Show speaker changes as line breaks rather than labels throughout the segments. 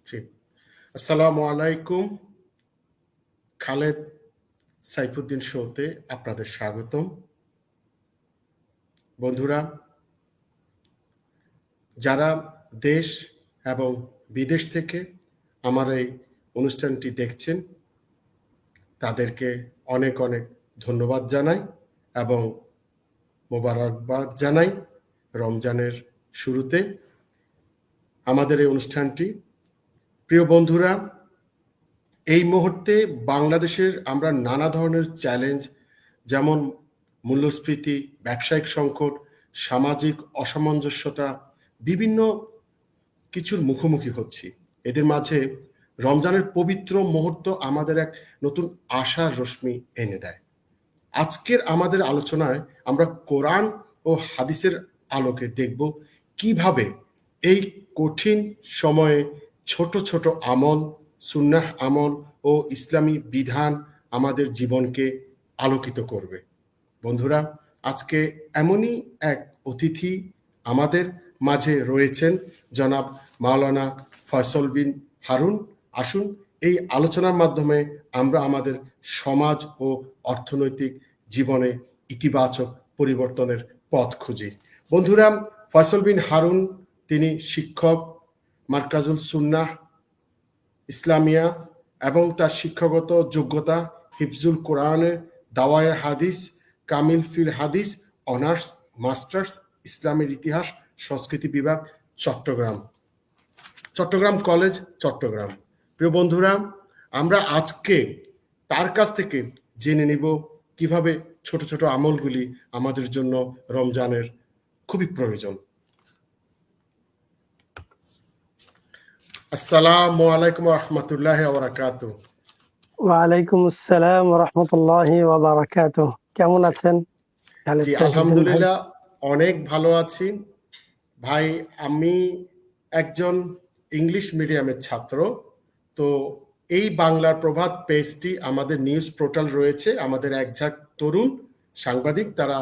জি। আসসালামু আলাইকুম। খালেদ সাইফুদ্দিন শোতে আপনাদের স্বাগতম। বন্ধুরা, যারা দেশ এবং বিদেশ থেকে আমার এই অনুষ্ঠানটি দেখছেন, তাদেরকে অনেক অনেক ধন্যবাদ জানাই এবং মোবারকবাদ জানাই রমজানের শুরুতে। আমাদের এই অনুষ্ঠানটি, প্রিয় বন্ধুরা, এই মুহূর্তে বাংলাদেশের আমরা নানা ধরনের চ্যালেঞ্জ, যেমন মূল্যস্ফীতি, ব্যবসায়িক সংকট, সামাজিক অসামঞ্জস্যতা, বিভিন্ন কিছুর মুখোমুখি হচ্ছি। এদের মাঝে রমজানের পবিত্র মুহূর্ত আমাদের এক নতুন আশার রশ্মি এনে দেয়। আজকের আমাদের আলোচনায় আমরা কোরআন ও হাদিসের আলোকে দেখব কিভাবে এই কঠিন সময়ে ছোট ছোট আমল, সুন্নাহ আমল ও ইসলামী বিধান আমাদের জীবনকে আলোকিত করবে। বন্ধুরা, আজকে এমনই এক অতিথি আমাদের মাঝে রয়েছেন, জনাব মাওলানা ফয়সল বিন হারুন। আসুন এই আলোচনার মাধ্যমে আমরা আমাদের সমাজ ও অর্থনৈতিক জীবনে ইতিবাচক পরিবর্তনের পথ খুঁজি। বন্ধুরা, ফয়সল বিন হারুন তিনি শিক্ষক, মার্কাজুল সুন্নাহ ইসলামিয়া এবং তার শিক্ষাগত যোগ্যতা হিফজুল কোরআনে, দাওয়ায়ে হাদিস, কামিল ফিল হাদিস, অনার্স, মাস্টার্স, ইসলামের ইতিহাস, সংস্কৃতি বিভাগ, চট্টগ্রাম কলেজ, চট্টগ্রাম। প্রিয় বন্ধুরা, আমরা আজকে তার কাছ থেকে জেনে নিব কিভাবে ছোট ছোট আমলগুলি আমাদের জন্য রমজানের খুবই প্রয়োজন। আসসালামু আলাইকুম ওয়া রাহমাতুল্লাহি ওয়া বারাকাতুহু।
ওয়ালাইকুম আসসালাম ওয়া রাহমাতুল্লাহি ওয়া বারাকাতুহু। কেমন আছেন?
জি, আলহামদুলিল্লাহ অনেক ভালো আছি। ভাই, আমি একজন ইংলিশ মিডিয়ামের ছাত্র। তো এই বাংলার প্রভাত পেজটি আমাদের নিউজ পোর্টাল রয়েছে। আমাদের একঝাঁক তরুণ সাংবাদিক, তারা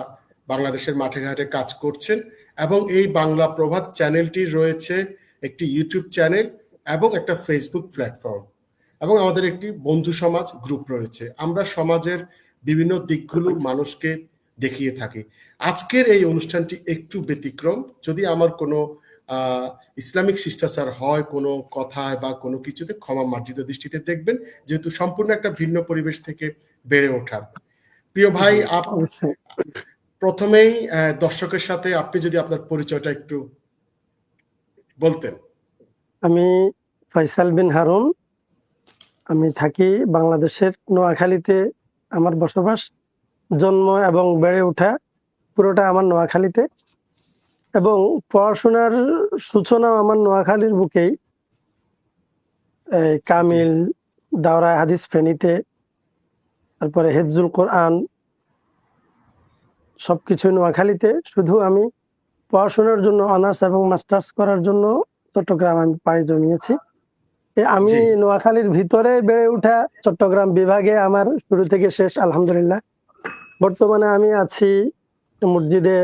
বাংলাদেশের মাঠে ঘাটে কাজ করছেন এবং এই বাংলা প্রভাত চ্যানেলটি রয়েছে একটি ইউটিউব চ্যানেল এবং একটা ফেসবুক প্ল্যাটফর্ম, এবং আমাদের একটি বন্ধু সমাজ গ্রুপ রয়েছে। আমরা সমাজের বিভিন্ন দিকগুলো মানুষকে দেখিয়ে থাকি। আজকের এই অনুষ্ঠানটি একটু ব্যতিক্রম। যদি আমার কোনো ইসলামিক শিষ্টাচার হয় কোনো কথায় বা কোনো কিছুতে, ক্ষমা মার্জিত দৃষ্টিতে দেখবেন, যেহেতু সম্পূর্ণ একটা ভিন্ন পরিবেশ থেকে বেড়ে ওঠা। প্রিয় ভাই, প্রথমেই দর্শকের সাথে আপনি যদি আপনার পরিচয়টা একটু বলতেন।
আমি ফয়সাল বিন হারুন, আমি থাকি বাংলাদেশের নোয়াখালীতে। আমার বসবাস, জন্ম এবং বেড়ে ওঠা পুরোটা আমার নোয়াখালীতে, এবং পড়াশোনার সূচনা আমার নোয়াখালীর বুকেই। কামিল, দাওরা হাদিস ফেনীতে, তারপরে হিফজুল কোরআন, সবকিছু নোয়াখালীতে। শুধু আমি পড়াশোনার জন্য অনার্স এবং মাস্টার্স করার জন্য চট্টগ্রাম আমি পাড়ি জমিয়েছি। আমি নোয়াখালীর ভিতরে বেড়ে ওঠা, চট্টগ্রাম বিভাগে আমার শুরু থেকে শেষ আলহামদুলিল্লাহ। বর্তমানে আমি আছি মসজিদে,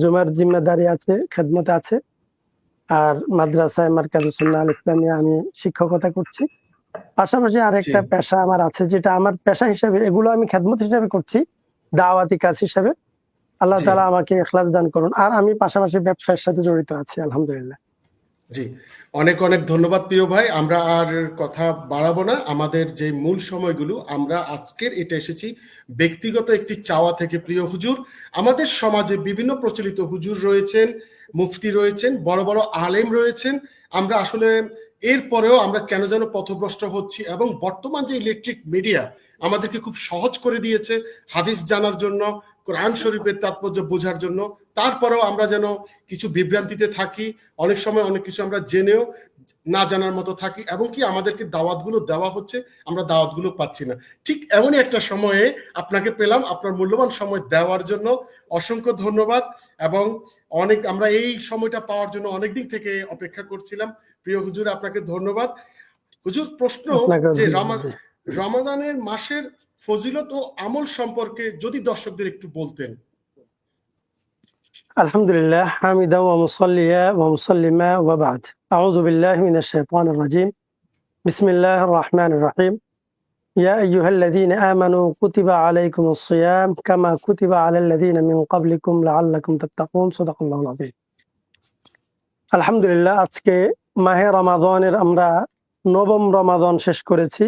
জুমার জিম্মেদারি আছে, খেদমতে আছে, আর মাদ্রাসায় মারকাজুস সুন্নাহ আল ইসলামিয়া আমি শিক্ষকতা করছি। পাশাপাশি আরেকটা পেশা আমার আছে, যেটা আমার পেশা হিসেবে, এগুলো আমি খেদমত হিসেবে করছি, দাওয়াতি কাজ হিসেবে। আল্লাহ তাআলা আমাকে ইখলাস দান করুন। আর আমি পাশাপাশি ব্যবসার সাথে জড়িত আছি আলহামদুলিল্লাহ।
জি, অনেক অনেক ধন্যবাদ প্রিয় ভাই। আমরা আর কথা বাড়াবো না। আমাদের যে মূল সময়গুলো, আমরা আজকের এটা এসেছি ব্যক্তিগত একটি চাওয়া থেকে। প্রিয় হুজুর, আমাদের সমাজে বিভিন্ন প্রচলিত হুজুর রয়েছেন, মুফতি রয়েছেন, বড় বড় আলেম রয়েছেন। আমরা আসলে এরপরেও আমরা কেন যেন পথভ্রষ্ট হচ্ছি, এবং বর্তমান যে ইলেকট্রিক মিডিয়া আমাদেরকে খুব সহজ করে দিয়েছে হাদিস জানার জন্য, কোরআন শরীফের তাৎপর্য বোঝার জন্য, তারপরেও আমরা যেন কিছু বিভ্রান্তিতে থাকি। অনেক সময় অনেক কিছু আমরা জেনেও না জানার মতো থাকি, এবং কি আমাদেরকে দাওয়াতগুলো দেওয়া হচ্ছে, আমরা দাওয়াতগুলো পাচ্ছি না। ঠিক এমনই একটা সময়ে আপনাকে পেলাম। আপনার মূল্যবান সময় দেওয়ার জন্য অসংখ্য ধন্যবাদ, এবং আমরা এই সময়টা পাওয়ার জন্য অনেক দিন থেকে অপেক্ষা করছিলাম। প্রিয় হুজুর, আপনাকে ধন্যবাদ। হুজুর, প্রশ্ন যে রমাদানের মাসের ফজিলত ও আমল সম্পর্কে যদি দর্শকদের একটু বলতেন।
الحمد لله حامدا ومصليا ومسلما وبعد. أعوذ بالله من الشيطان الرجيم. بسم الله الرحمن الرحيم. يا أيها الذين آمنوا كتب عليكم الصيام كما كتب على الذين من قبلكم لعلكم تتقون. صدق الله العظيم. আলহামদুলিল্লাহ, আজকে মাহে রমাদানের আমরা নবম রমাদান শেষ করেছি।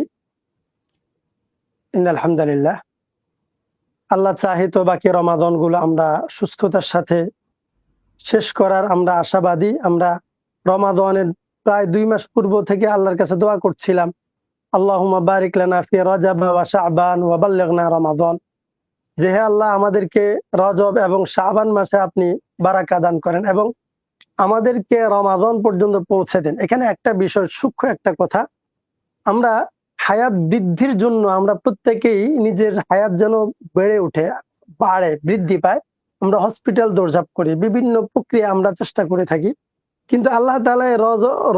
আলহামদুলিল্লাহ, আল্লাহ চাহে তো বাকি রমাদানগুলো আমরা সুস্থতার সাথে শেষ করার আমরা আশাবাদী। আমরা রমাদানের প্রায় 2 মাস পূর্ব থেকে আল্লাহর কাছে দোয়া করছিলাম, আল্লাহুম্মা বারিক লানা ফি রজব ওয়া শাবান ওয়া বাল্লিগনা রমাদান, যে হে আল্লাহ, আমাদেরকে রজব এবং শাবান মাসে আপনি বারাকা দান করেন এবং আমাদেরকে রমাদান পর্যন্ত পৌঁছে দেন। এখানে একটা বিষয়, সূক্ষ্ম একটা কথা, আমরা হায়াত বৃদ্ধির জন্য আমরা প্রত্যেকেই নিজের হায়াত যেন বেড়ে ওঠে, বাড়ে, বৃদ্ধি পায়, আমরা হসপিটাল দৌড়ঝাঁপ করি, বিভিন্ন প্রক্রিয়া আমরা চেষ্টা করে থাকি। কিন্তু আল্লাহ তাআলা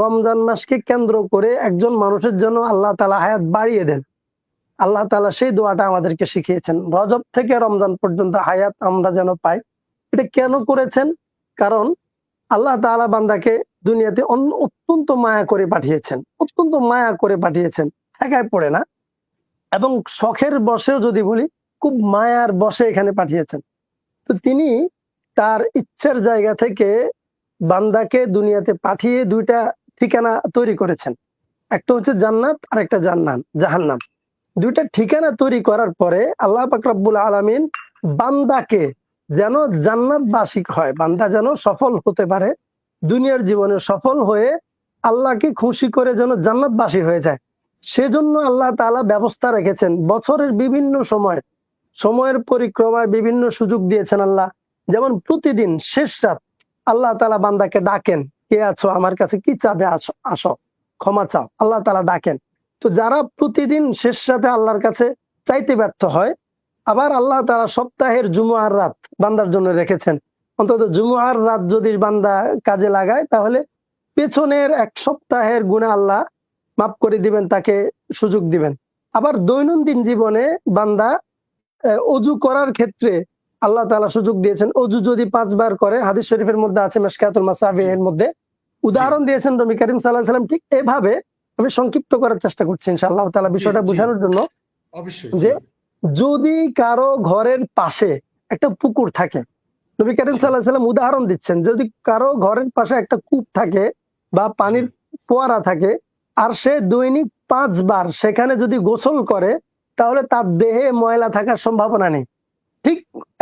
রমজান মাসকে কেন্দ্র করে একজন মানুষের জন্য আল্লাহ তাআলা হায়াত বাড়িয়ে দেন। আল্লাহ তাআলা সেই দোয়াটা আমাদেরকে শিখিয়েছেন, রজব থেকে রমজান পর্যন্ত হায়াত আমরা যেন পাই। এটা কেন করেছেন? কারণ আল্লাহ তাআলা বান্দাকে দুনিয়াতে অত্যন্ত মায়া করে পাঠিয়েছেন, অত্যন্ত মায়া করে পাঠিয়েছেন, ঠেকায় পড়ে না। এবং শখের বশেও যদি বলি, খুব মায়ার বশে এখানে পাঠিয়েছেন। তো তিনি তার ইচ্ছার জায়গা থেকে বান্দাকে দুনিয়াতে পাঠিয়ে 2টা ঠিকানা তৈরি করেছেন। একটা হচ্ছে জান্নাত আর একটা জাহান্নাম। 2টা ঠিকানা তৈরি করার পরে আল্লাহ পাক রব্বুল আলামিন বান্দাকে যেন জান্নাতবাসী হয়, বান্দা যেন সফল হতে পারে, দুনিয়ার জীবনে সফল হয়ে আল্লাহকে খুশি করে যেন জান্নাতবাসী হয়ে যায়, সেজন্য আল্লাহ তাআলা ব্যবস্থা রেখেছেন। বছরের বিভিন্ন সময়ের পরিক্রমায় বিভিন্ন সুযোগ দিয়েছেন আল্লাহ। যেমন প্রতিদিন শেষ রাত আল্লাহ তাআলা বান্দাকে ডাকেন, কে আছো, আমার কাছে কি চাবে, আসো ক্ষমা চাও, আল্লাহ তাআলা ডাকেন। তো যারা প্রতিদিন শেষ রাতে আল্লাহর কাছে চাইতে ব্যর্থ হয়, আবার আল্লাহ তাআলা সপ্তাহের জুমআর রাত বান্দার জন্য রেখেছেন। অন্তত জুমআর রাত যদি বান্দা কাজে লাগায়, তাহলে পেছনের 1 সপ্তাহের গুনাহ আল্লাহ মাফ করে দিবেন, তাকে সুযোগ দিবেন। আবার দৈনন্দিন জীবনে বান্দা অজু করার ক্ষেত্রে আল্লাহ তাআলা সুযোগ দিয়েছেন। অজু যদি 5 বার করে, হাদিস শরীফের মধ্যে আছে, মিশকাতুল মাসাবিহের মধ্যে উদাহরণ দিয়েছেন নবী করিম সাল্লাল্লাহু আলাইহি ওয়াসাল্লাম। ঠিক এভাবে আমি সংক্ষিপ্ত করার চেষ্টা করছি ইনশাআল্লাহ তাআলা বিষয়টা বোঝানোর জন্য, যে যদি কারো ঘরের পাশে একটা পুকুর থাকে, নবী করিম সাল্লাল্লাহু আলাইহি ওয়াসাল্লাম উদাহরণ দিচ্ছেন, যদি কারো ঘরের পাশে একটা কূপ থাকে বা পানির ফোয়ারা থাকে, আর সে দৈনিক 5 বার সেখানে যদি গোসল করে, তাহলে তার দেহে ময়লা থাকার সম্ভাবনা নেই। ঠিক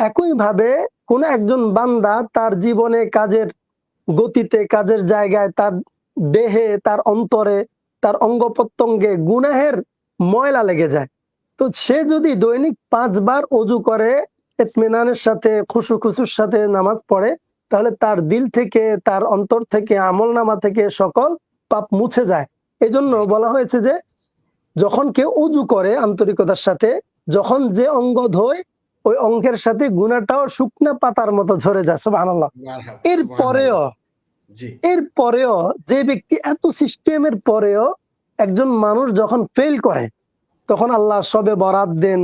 একই ভাবে কোন একজন বান্দা তার জীবনে কাজের গতিতে, কাজের জায়গায়, তার দেহে, তার অন্তরে, তার অঙ্গ প্রত্যঙ্গে গুনাহের ময়লা লেগে যায়, তো সে যদি দৈনিক 5 বার ওযু করে, ইতমিনানের সাথে, খুশুর সাথে নামাজ পড়ে, তাহলে তার দিল থেকে, তার অন্তর থেকে, আমলনামা থেকে সকল পাপ মুছে যায়। এজন্য বলা হয়েছে যে যখন কেউ ওযু করে আন্তরিকতার সাথে, যখন যে অঙ্গ ধোয়, ওই অঙ্গের সাথে গুনাহটাও শুকনা পাতার মতো ঝরে যায়। সুবহানাল্লাহ। এরপরেও যে ব্যক্তি এত সিস্টেমের পরেও একজন মানুষ যখন ফেল করে, তখন আল্লাহ সবে বরাত দেন,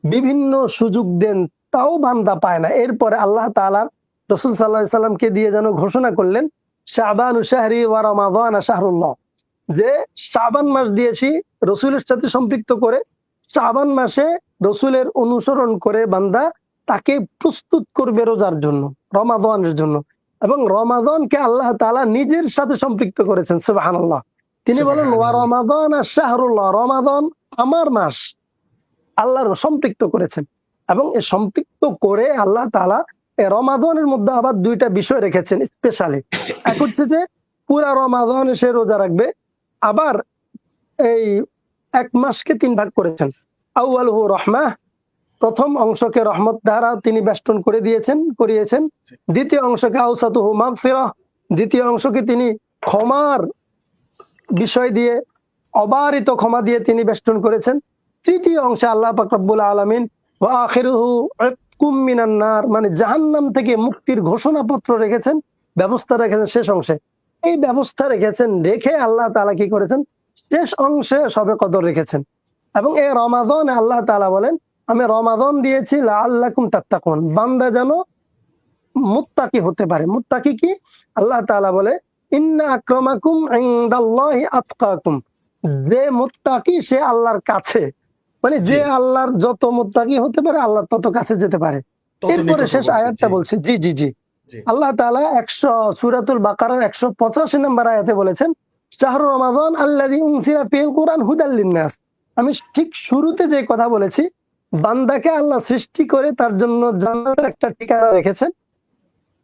বিভিন্ন সুযোগ দেন, তাও বান্দা পায় না। এরপরে আল্লাহ তাআলা রাসূল সাল্লাল্লাহু আলাইহি সাল্লামকে দিয়ে যেন ঘোষণা করলেন, শাবানু শাহরি ওয়া রমাদান শাহরুল্লাহ, যে শাবান মাস দিয়েছি রাসূলের সাথে সম্পৃক্ত করে, শাবান মাসে রাসূলের অনুসরণ করে বান্দা তাকে প্রস্তুত করবে রোজার জন্য, রমাদানের জন্য। এবং রমাদানকে আল্লাহ তাআলা নিজের সাথে সম্পৃক্ত করেছেন। সুবহানাল্লাহ। তিনি বলেন, ওয়া রমাদান শাহরুল্লাহ, রমাদান আমার মাস, আল্লাহর সম্পৃক্ত করেছেন। এবং এই সম্পৃক্ত করে আল্লাহ তাআলা এই রমাদানের মধ্যে আবার 2টা বিষয় রেখেছেন স্পেশালি। এক হচ্ছে যে পুরা রমাদান সে রোজা রাখবে, আবার এই 1 মাসকে 3 ভাগ করেছেন। আউয়ালুহু রাহমাহ, প্রথম অংশকে রহমত দ্বারা তিনি বেষ্টন করিয়েছেন। দ্বিতীয় অংশকে আওসাতুহু মাগফিরাহ, দ্বিতীয় অংশকে তিনি ক্ষমার বিষয় দিয়ে, অবারিত ক্ষমা দিয়ে তিনি বেষ্টন করেছেন। তৃতীয় অংশে আল্লাহ পাক রব্বুল আলামিন ওয়া আখিরুহু ইতকুম মিনান নার, মানে জাহান্নাম থেকে মুক্তির ঘোষণাপত্র রেখেছেন, ব্যবস্থা রেখেছেন শেষ অংশে। এই ব্যবস্থা রেখে আল্লাহ তাআলা কি করেছেন, শেষ অংশে শবে কদর রেখেছেন। এবং এই রমাদানে আল্লাহ তাআলা বলেন, আমি রমাদান দিয়েছি লাআল্লাকুম তাত্তাকুন, বান্দা যেন মুত্তাকি হতে পারে। মুত্তাকি কি? আল্লাহ তাআলা বলে, ইন্না আক্রামাকুম ইনদাল্লাহি আতকাকুম। যে মুত্তাকি সে আল্লাহর কাছে, মানে
জি,
যে আল্লাহর যত মুত্তাকি হতে পারে আল্লাহর তত কাছে যেতে পারে।
তত
এরপরে শেষ
নিকটবর্তী।
আয়াতটা
জি,
বলছে, জি জি জি,
জি,
আল্লাহ তাআলা সূরাতুল বাকারার 185 নম্বর আয়াতে বলেছেন, শাহরু রমাদান আল্লাযী উনজিলা ফীহিল কুরআন হুদাল লিন-নাস। আমি ঠিক শুরুতে যে কথা বলেছি, বান্দাকে আল্লাহ সৃষ্টি করে তার জন্য জান্নাতের একটা ঠিকানা রেখেছেন।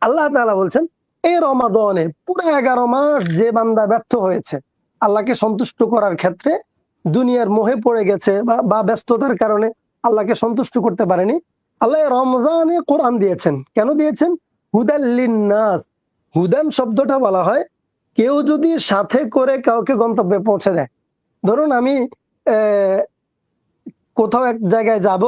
আল্লাহ তাআলা বলছেন, এই রমাদানে পুরো 11 মাস যে বান্দা ব্যর্থ হয়েছে আল্লাহকে সন্তুষ্ট করার ক্ষেত্রে, দুনিয়ার মোহে পড়ে গেছে বা ব্যস্ততার কারণে আল্লাহকে সন্তুষ্ট করতে পারেনি, আল্লাহ রমজানে কোরআন দিয়েছেন। কেন দিয়েছেন? হুদাল লিন-নাস। হুদান শব্দটা বলা হয় কেউ যদি সাথে করে কাউকে গন্তব্যে পৌঁছে দেয়। ধরুন আমি আহ, কোথাও এক জায়গায় যাব,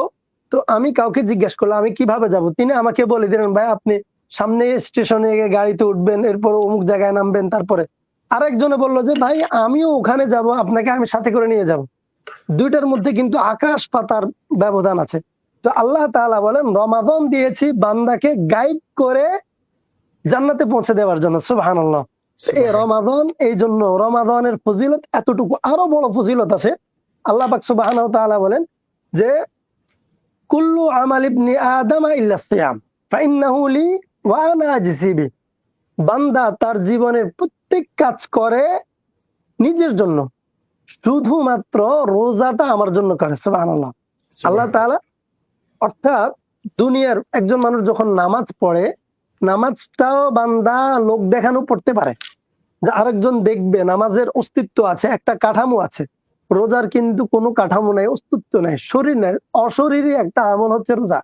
তো আমি কাউকে জিজ্ঞেস করলাম আমি কিভাবে যাব, তিনি আমাকে বলে দিলেন ভাই আপনি সামনে স্টেশনে গিয়ে গাড়িতে উঠবেন, এরপর অমুক জায়গায় নামবেন, তারপরে আরেকজনে বললো যে ভাই আমিও ওখানে যাব, আপনাকে আমি সাথে করে নিয়ে যাব। দুইটার মধ্যে কিন্তু আকাশ পাতার ব্যবধান আছে। তো আল্লাহ তাআলা বলেন রমাদান দিয়েছি বান্দাকে গাইড করে জান্নাতে পৌঁছে দেওয়ার জন্য। সুবহানাল্লাহ। এই
সুবহান।
রমাদান, এই জন্য রমাদানের ফজিলত এতটুকু, আরো বড় ফজিলত আছে। আল্লাহ পাক সুবহানাহু ওয়া তাআলা বলেন যে কুল্লু আমাল ইবনি আদম ইল্লা সিয়াম ফাইন্নাহু লি ওয়া আনা আজজি বি। বান্দা তার জীবনের প্রত্যেক কাজ করে নিজের জন্য, শুধুমাত্র রোজাটা আমার জন্য করে। সুবহানাল্লাহ। আল্লাহ
সুবহান।
তাআলা, অর্থাৎ দুনিয়ার একজন মানুষ যখন নামাজ পড়ে, নামাজটাও বান্দা লোক দেখানো পড়তে পারে যে আরেকজন দেখবে, নামাজের অস্তিত্ব আছে, একটা কাঠামো আছে। রোজার কিন্তু কোনো কাঠামো নাই, অস্তিত্ব নাই, শরীর নাই, অশরীরী একটা আমল হচ্ছে রোজা।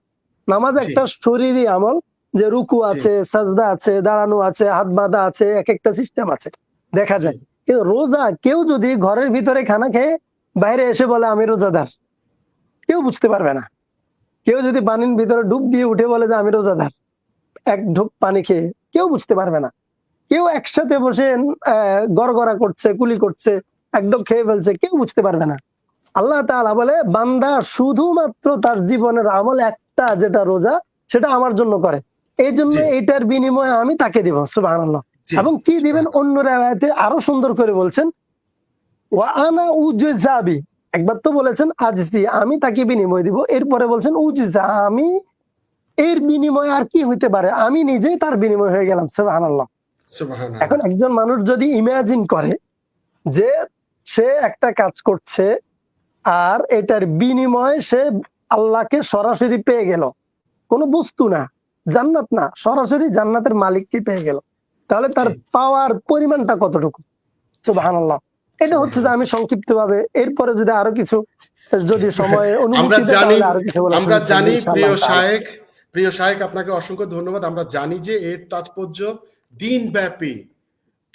নামাজ
জি,
একটা শরীরী আমল, যে রুকু
জি,
আছে, সাজদা আছে, দাঁড়ানো আছে, হাত বাঁধা আছে, এক একটা সিস্টেম আছে, দেখা
জি,
যায়। কিন্তু রোজা, কেউ যদি ঘরের ভিতরে খানা খেয়ে বাইরে এসে বলে আমি রোজাদার, কেউ বুঝতে পারবে না। কেউ যদি পানির ভিতরে ডুব দিয়ে উঠে বলে যে আমি রোজাদার, এক ঢোক পানি খেয়ে, কেউ বুঝতে পারবে না। কেউ একসাথে বসে গড়গড়া করছে, কুলি করছে, একদম খেয়ে ফেলছে, কেউ বুঝতে পারবে না। আল্লাহ তাআলা বলে বান্দা শুধুমাত্র তার জীবনের আমল একটা, যেটা রোজা, সেটা আমার জন্য করে, এই জন্য
জি,
এইটার বিনিময়ে আমি তাকে দিব। সুবহানাল্লাহ।
জি,
এবং কি দিবেন
সুবহান।
অন্য রায়াতে আরো সুন্দর করে বলছেন, ওয়া আনা উজজা বি। একবার তো বলেছেন আজজি, আমি তাকে বিনিময় দিব, এরপরে বলছেন উজজা, আমি এর বিনিময়ে আর কি হইতে পারে, আমি নিজেই তার বিনিময় হয়ে গেলাম। সুবহানাল্লাহ। এখন
সুবহানাল্লাহ।
একজন মানুষ যদি ইমাজিন করে যে সে একটা কাজ করছে আর এটার বিনিময়ে সে আল্লাহকে সরাসরি পেয়ে গেল, কোনো বস্তু না, জান্নাত না, সরাসরি জান্নাতের মালিককে পেয়ে গেল, তাহলে
জি,
তার পাওয়ার পরিমাণটা কতটুকু।
জি,
সুবহানাল্লাহ। এটা হচ্ছে যে
সুবহানাল্লাহ।
আমি সংক্ষিপ্ত ভাবে, এরপরে যদি আরো কিছু, যদি সময়
আমরা
অনুমতি দেয়
জানি,
তাহলে আরো কিছু বলার
আমরা
সুযোগ থাকবে
জানি
ইনশাআল্লাহ
প্রিয়
তাআলা।
শায়েখ, প্রিয় শায়েখ আপনাকে অসংখ্য ধন্যবাদ। আমরা জানি যে এর তাৎপর্য দিনব্যাপী,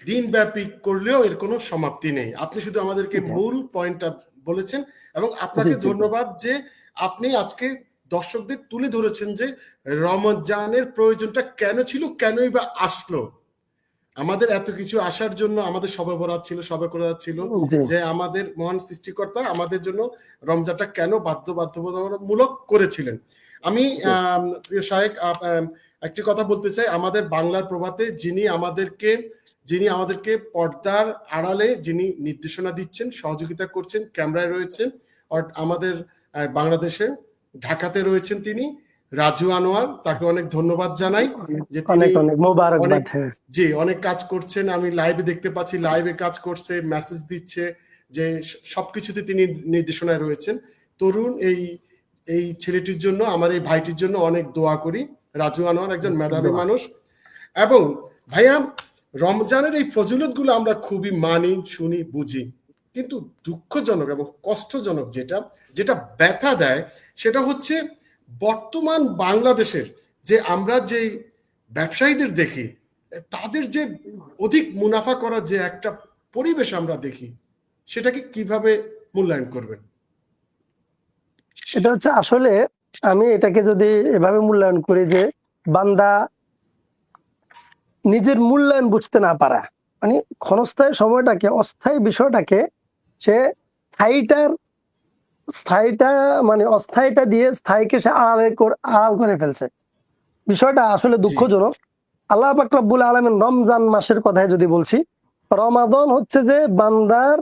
দিনব্যাপী করলেও এর কোনো সমাপ্তি নেই। আপনি শুধু আমাদেরকে মূল পয়েন্টটা বলেছেন এবং
জি
আপনাকে
জি জি।
ধন্যবাদ যে আপনি আজকে দর্শকদের তুলে ধরেছেন যে রমজানের প্রয়োজনটা কেন ছিল, কেনই বা আসলো। আমাদের এত কিছু আসার জন্য আমাদের শবে বরাত ছিল, শবে কোরআন ছিল,
জি
যে আমাদের মহান সৃষ্টিকর্তা আমাদের জন্য রমজানটা কেন বাধ্যবাধকতামূলক করেছিলেন। আমি
জি।
প্রিয় শায়েখ একটি কথা বলতে চাই, আমাদের বাংলার প্রভাতে যিনি আমাদেরকে পর্দার আড়ালে যিনি নির্দেশনা দিচ্ছেন, সহযোগিতা করছেন, ক্যামেরায় রয়েছেন, আমাদের বাংলাদেশে ঢাকাতে রয়েছেন তিনি, রাজু আনোয়ার, তাকে অনেক ধন্যবাদ জানাই
অনেক
যে তিনি
অনেক অনেক
অনেক,
মোবারকবাদ। হ্যাঁ,
জি, অনেক কাজ করছেন। আমি লাইভে দেখতে পাচ্ছি, লাইভে কাজ করছে, মেসেজ দিচ্ছে যে সবকিছুতে তিনি নির্দেশনায় রয়েছেন। তরুণ এই ছেলেটির জন্য, আমার এই ভাইটির জন্য অনেক দোয়া করি। রাজু আনোয়ার একজন মেধাবী
দোয়া।
মানুষ। এবং ভাইয়া, রমজানের এই ফজিলতগুলো আমরা খুবই মানি, শুনি, বুঝি, কিন্তু দুঃখজনক এবং কষ্টজনক যেটা, যেটা ব্যথা দেয়, সেটা হচ্ছে বর্তমান বাংলাদেশের যে আমরা যে ব্যবসায়ীদের দেখি, তাদের যে অধিক মুনাফা করার যে একটা পরিবেশ আমরা দেখি, সেটাকে কিভাবে মূল্যায়ন করবেন?
এটা হচ্ছে আসলে, আমি এটাকে যদি এভাবে মূল্যায়ন করি যে বান্দা নিজের মূল্যায়ন বুঝতে না পারা, মানে ক্ষণস্থায়ী সময়টাকে, অস্থায়ী বিষয়টাকে সে স্থায়ীটার স্থায়ীটা মানে অস্থায়ীটা দিয়ে স্থায়ীকে সে আড়াল করে ফেলছে। বিষয়টা আসলে
জি
দুঃখজনক। আল্লাহ পাক রব্বুল আলামিন রমজান মাসের কথাই যদি বলছি, রমাদান হচ্ছে যে বান্দার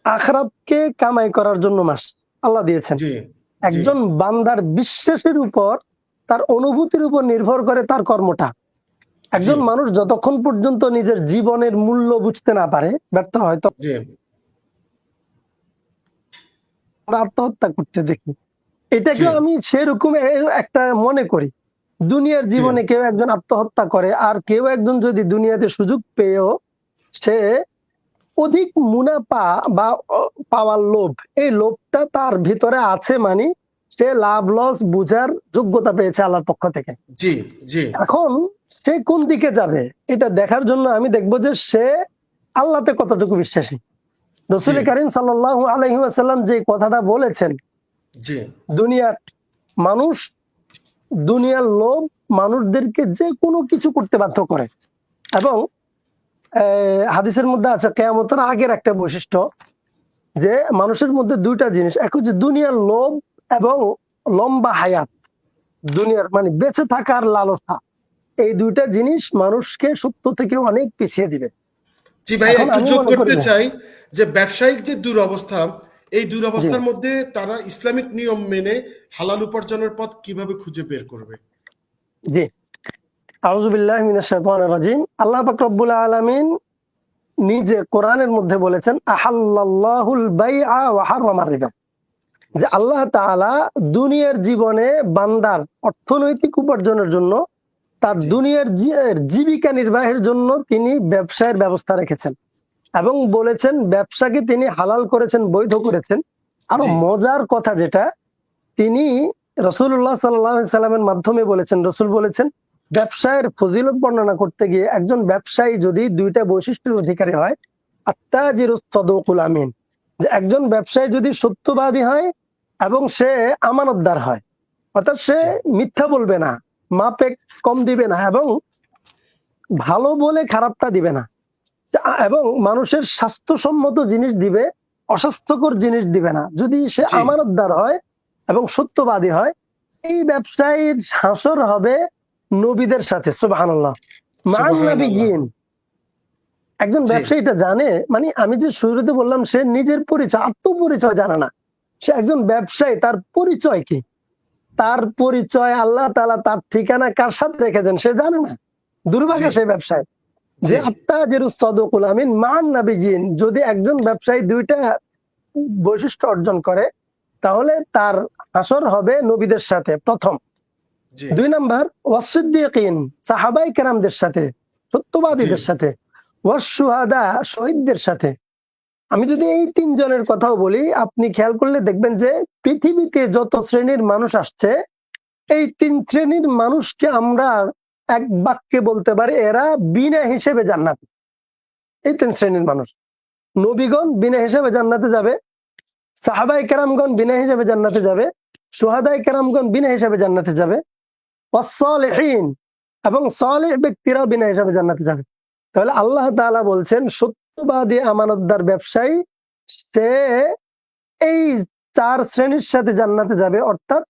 আখিরাতকে কামাই করার জন্য মাস আল্লাহ দিয়েছেন।
জি জি
একজন বান্দার বিশ্বাসের উপর, তার অনুভূতির উপর নির্ভর করে তার কর্মটা।
জি
একজন মানুষ যতক্ষণ পর্যন্ত নিজের জীবনের মূল্য বুঝতে না পারে, ব্যর্থ হয়, তখন
জি
আমরা আত্মহত্যা করতে দেখি।
জি
এটাকেও আমি সেরকম একটা মনে করি। দুনিয়ার
জি
জীবনে কেউ একজন আত্মহত্যা করে, আর কেউ একজন যদি দুনিয়াতে সুযোগ পেয়েও সে অধিক মুনাফা বা পাওয়ার লোভ, এই লোভটা তার ভিতরে আছে, মানে সে লাভ লস বুঝার যোগ্যতা পেয়েছে আল্লাহর পক্ষ থেকে।
জি জি
এখন সে কোন দিকে যাবে এটা দেখার জন্য আমি দেখবো যে সে আল্লাহতে কতটুকু বিশ্বাসী।
জি
রসুল করিম সাল্লাল্লাহু আলাইহি ওয়াসাল্লাম যে কথাটা বলেছেন,
জি
দুনিয়ার মানুষ, দুনিয়ার লোভ মানুষদেরকে যে কোনো কিছু করতে বাধ্য করে। এবং হাদিসের মধ্যে আছে কিয়ামতের আগের একটা বৈশিষ্ট্য, যে মানুষের মধ্যে দুইটা জিনিস, এক হচ্ছে দুনিয়ার লোভ এবং লম্বা হায়াত, দুনিয়ার মানে বেঁচে থাকার লালসা। এই দুইটা জিনিস মানুষকে সত্য থেকে অনেক পিছিয়ে দিবে।
জি ভাই,
এখন
একটু
আমি
যোগ
মনে করি
করতে
যে
চাই যে ব্যবসায়িক যে দুরবস্থা, এই
জি
দুরবস্থার মধ্যে তারা ইসলামিক নিয়ম মেনে হালাল উপার্জনের পথ কিভাবে খুঁজে বের করবে?
জি আউযু বিল্লাহি মিনাশ শাইতানির রাজিম। আল্লাহ পাক রব্বুল আলামিন নিজে কোরআনের মধ্যে বলেছেন, আহাল্লাল্লাহুল বাইআ ওয়া হারামার রিবা, যে আল্লাহ তাআলা দুনিয়ার জীবনে বান্দার অর্থনৈতিক উপার্জনের জন্য, তার
জি
দুনিয়ার জীবিকা নির্বাহের জন্য তিনি ব্যবসায়ের ব্যবস্থা রেখেছেন এবং বলেছেন ব্যবসাকে তিনি হালাল করেছেন, বৈধ করেছেন। আরো
জি
মজার কথা যেটা, তিনি রাসূলুল্লাহ সাল্লাল্লাহু আলাইহি সাল্লামের মাধ্যমে বলেছেন, রাসূল বলেছেন ব্যবসায়ের ফজিলত বর্ণনা করতে গিয়ে একজন ব্যবসায়ী যদি দুইটা বৈশিষ্ট্যের অধিকারী হয়, আত্তাজিরুস সাদুকুল আমিন, যে একজন ব্যবসায়ী যদি সত্যবাদী হয় এবং সে আমানতদার হয়, অর্থাৎ সে
জি
মিথ্যা বলবে না, মাপে কম দিবে না এবং ভালো বলে খারাপটা দিবে না, এবং মানুষের স্বাস্থ্যসম্মত জিনিস দিবে, অস্বাস্থ্যকর জিনিস দিবে না। যদি সে
জি
আমানতদার হয় এবং সত্যবাদী হয়, এই ব্যবসায়ীর হাসর হবে নবীদের সাথে, সুবহানাল্লাহ, মান
সুবহানাল্লাহ।
নাবিয়িন। একজন
জি
ব্যবসায়ী এটা জানে, মানে আমি যে শুরুতে বললাম সে নিজের পরিচয়, আত্মপরিচয় জানে না। সে একজন ব্যবসায়ী, তার পরিচয় কি? তার পরিচয় আল্লাহ তাআলা তার ঠিকানা কার সাথে রেখেছেন সে জানে না।
জি
দুর্ভাগা সেই ব্যবসায়ী। যে
জি
আত্তাজিরুস সাদুকুল আমিন মান নাবিয়িন, যদি একজন ব্যবসায়ী দুইটা বৈশিষ্ট্য অর্জন করে, তাহলে তার হাসর হবে নবীদের সাথে প্রথম।
জি
দুই নাম্বার ওয়াসিদ্দিকিন, সাহাবায়ে কেরামদের সাথে,
জি
সত্যবাদীদের সাথে, ওয়াসশুহাদা, শহীদদের সাথে। আমি যদি এই তিনজনের কথাও বলি, আপনি খেয়াল করলে দেখবেন যে পৃথিবীতে যত শ্রেণীর মানুষ আসছে, এই তিন শ্রেণীর মানুষকে আমরা এক বাক্যে বলতে পারি এরা বিনা হিসেবে জান্নাত। এই তিন শ্রেণীর মানুষ, নবীগণ বিনা হিসেবে জান্নাতে যাবে, সাহাবায়ে কেরামগণ বিনা হিসেবে জান্নাতে যাবে, শুহাদায়ে কেরামগণ বিনা হিসেবে জান্নাতে যাবে, ওয়াস-সালিহিন, এবং সালেহ ব্যক্তিরা বিনা হিসেবে জান্নাতে যাবে। তাহলে আল্লাহ তাআলা বলছেন সত্যবাদী আমানতদার ব্যবসায়ী সে এই চার শ্রেণীর সাথে জান্নাতে যাবে, অর্থাৎ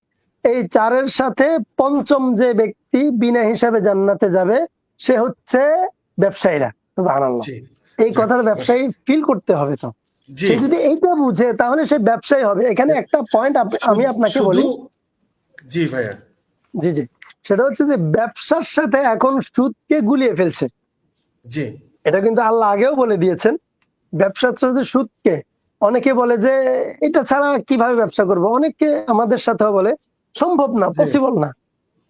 এই চারের সাথে পঞ্চম যে ব্যক্তি বিনা হিসাবে জান্নাতে যাবে সে হচ্ছে ব্যবসায়ীরা। সুবহানাল্লাহ।
জি
এই
যাক
কথার ব্যবসায়ী ফিল করতে হবে। তো
জি
সে যদি এইটা বুঝে তাহলে সে ব্যবসায়ী হবে। এখানে একটা পয়েন্ট আমি
শুধু
আপনাকে
শুধু
বলি।
জি ভাইয়া।
জি জি সেটা হচ্ছে যে ব্যবসার সাথে এখন সুদকে গুলিয়ে ফেলছে।
জি
এটা কিন্তু আল্লাহ আগেও বলে দিয়েছেন, ব্যবসার সাথে সুদকে, অনেকে বলে যে এটা ছাড়া কিভাবে ব্যবসা করব, অনেকে আমাদের সাথেও বলে সম্ভব না,
জি
পসিবল না।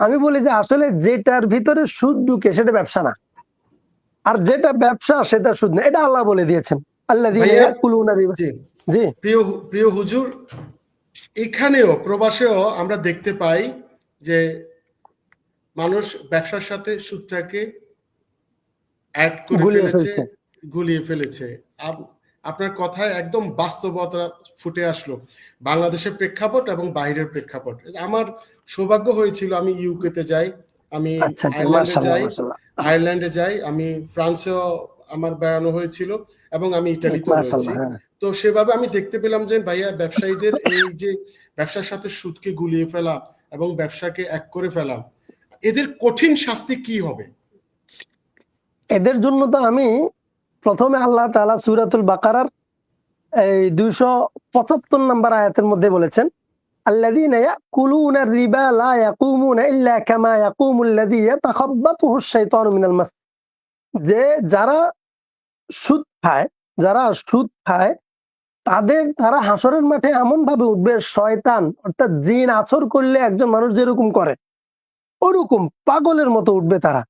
আমি বলি যে আসলে যেটার ভিতরে সুদ ঢুকে সেটা ব্যবসা না, আর যেটা ব্যবসা সেটা সুদ না, এটা আল্লাহ বলে দিয়েছেন, আল্লাযীনা
ভাইয়া।
ইয়াকুলুনা রিবা।
জি
জি
প্রিয় হুজুর, এখানেও প্রবাসেও আমরা দেখতে পাই যে মানুষ ব্যবসার সাথে সুদটাকে অ্যাড করে
গুলিয়ে
ফেলেছে,
ফেলছে।
গুলিয়ে ফেলেছে। আপনার কথায় একদম বাস্তবতা ফুটে আসলো, বাংলাদেশের প্রেক্ষাপট এবং বাইরের প্রেক্ষাপট। আমার সৌভাগ্য হয়েছিল, আমি ইউকেতে যাই, আমি
আচ্ছা আচ্ছা,
আয়ারল্যান্ডে
মাশাআল্লাহ
যাই,
মাশাআল্লাহ
আয়ারল্যান্ডে যাই, আমি ফ্রান্সেও আমার বেড়ানো হয়েছিল এবং আমি ইটালিতেও রয়েছি।
মাশাআল্লাহ। হ্যাঁ
তো সেভাবে আমি দেখতে পেলাম যে ভাইয়া ব্যবসায়ীদের এই যে ব্যবসার সাথে সুদকে গুলিয়ে ফেলা এবং ব্যবসাকে এক করে ফেলা, এদের কঠিন শাস্তি কি হবে?
এদের জন্য তো আমি প্রথমে আল্লাহ তাআলা সূরাতুল বাকারার এই 275 নম্বর আয়াতের মধ্যে বলেছেন, আল্লাযীনা ইয়াকুলুনা রিবা লা ইয়াকুমুনা ইল্লা কামা ইয়াকুমুল্লাযী ইয়াতাখাব্বাতুহু আশ-শাইতানু মিনাল মাস। যে যারা সুদ খায়, যারা সুদ খায় তারা হাসরের মাঠে এমন ভাবে উঠবে, শয়তান অর্থাৎ জিন আছর করলে একজন মানুষ যেরকম করে ওরকম পাগলের মতো উঠবে তারা।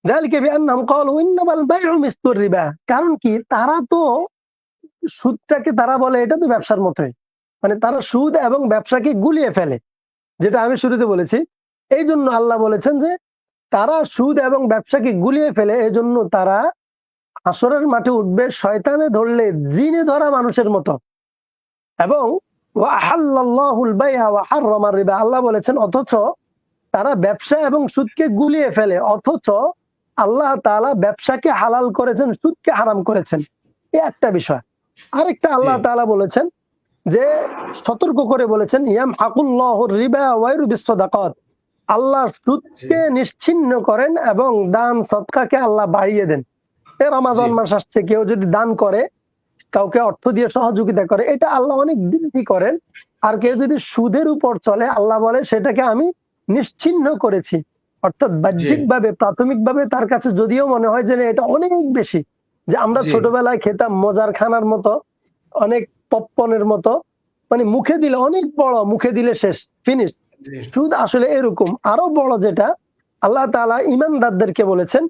যালিকা বিআন্নাহুম ক্বালু ইন্নামাল বাইউ মিসলুর রিবা। কারণ কি, তারা তো সুদটাকে তারা বলে এটা তো ব্যবসার মতোই, মানে তারা সুদ এবং ব্যবসাকে গুলিয়ে ফেলে, যেটা আমি শুরুতে বলেছি। এই জন্য আল্লাহ বলেছেন যে তারা সুদ এবং ব্যবসাকে গুলিয়ে ফেলে, এই জন্য তারা হাসরের মাঠে উঠবে শয়তানে ধরলে জিনে ধরা মানুষের মতো। এবং ওয়াহাল্লাল্লাহুল বাইআ ওয়া হাররামার রিবা, আল্লাহ বলেছেন অথচ তারা ব্যবসা এবং সুদকে গুলিয়ে ফেলে, অথচ আল্লাহ তাআলা ব্যবসাকে হালাল করেছেন, সুদকে হারাম করেছেন। এই একটা বিষয়। আরেকটা আল্লাহ তাআলা বলেছেন যে সতর্ক করে বলেছেন, ইয়ামহাকুল্লাহুর রিবা ওয়া ইউরবিস সাদাকাত। আল্লাহ সুদকে নিশ্চিহ্ন করেন এবং দান সদকাকে আল্লাহ বাড়িয়ে দেন। রমাদান মাস আসছে, কেউ যদি দান করে, কাউকে অর্থ দিয়ে সহযোগিতা করে, এটা আল্লাহ অনেক বৃদ্ধি করেন। আর কেউ যদি সুদের উপর চলে, আল্লাহ বলে সেটাকে আমি নিশ্চিহ্ন করেছি। অর্থাৎ বাহ্যিকভাবে প্রাথমিকভাবে তার কাছে যদিও মনে হয় যে এটা অনেক বেশি, যে আমরা ছোটবেলায় খেতাম মজার খানার মতো, অনেক পপকর্নের মতো, মানে মুখে দিলে অনেক বড়, মুখে দিলে শেষ, ফিনিশ। সুদ আসলে এরকম আরো বড়, যেটা আল্লাহ তাআলা ঈমানদারদেরকে বলেছেন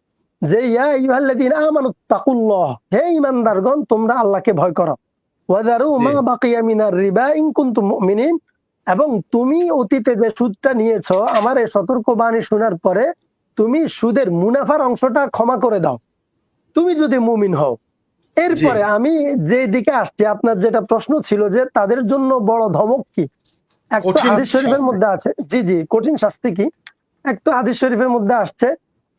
যে ইয়া আইয়ুহাল্লাযীনা আমানুত্তাকুল্লাহ, হে ঈমানদারগণ তোমরা আল্লাহকে ভয় করো, ওয়াযারু মা বাকিয়া মিনার রিবা ইন কুনতুম মুমিনিন। এবং তুমি অতীতে যে সুদটা নিয়েছো, আমার এই সতর্কবাণী শোনার পরে তুমি সুদের মুনাফার অংশটা ক্ষমা করে দাও, তুমি যদি মুমিন হও। এরপরে আমি যে দিকে আসছি, আপনার যেটা প্রশ্ন ছিল যে তাদের জন্য বড় ধমক কি, একটা হাদিস শরীফের মধ্যে আছে, জি কঠিন শাস্তি কি, একটা হাদিস শরীফের মধ্যে আসছে,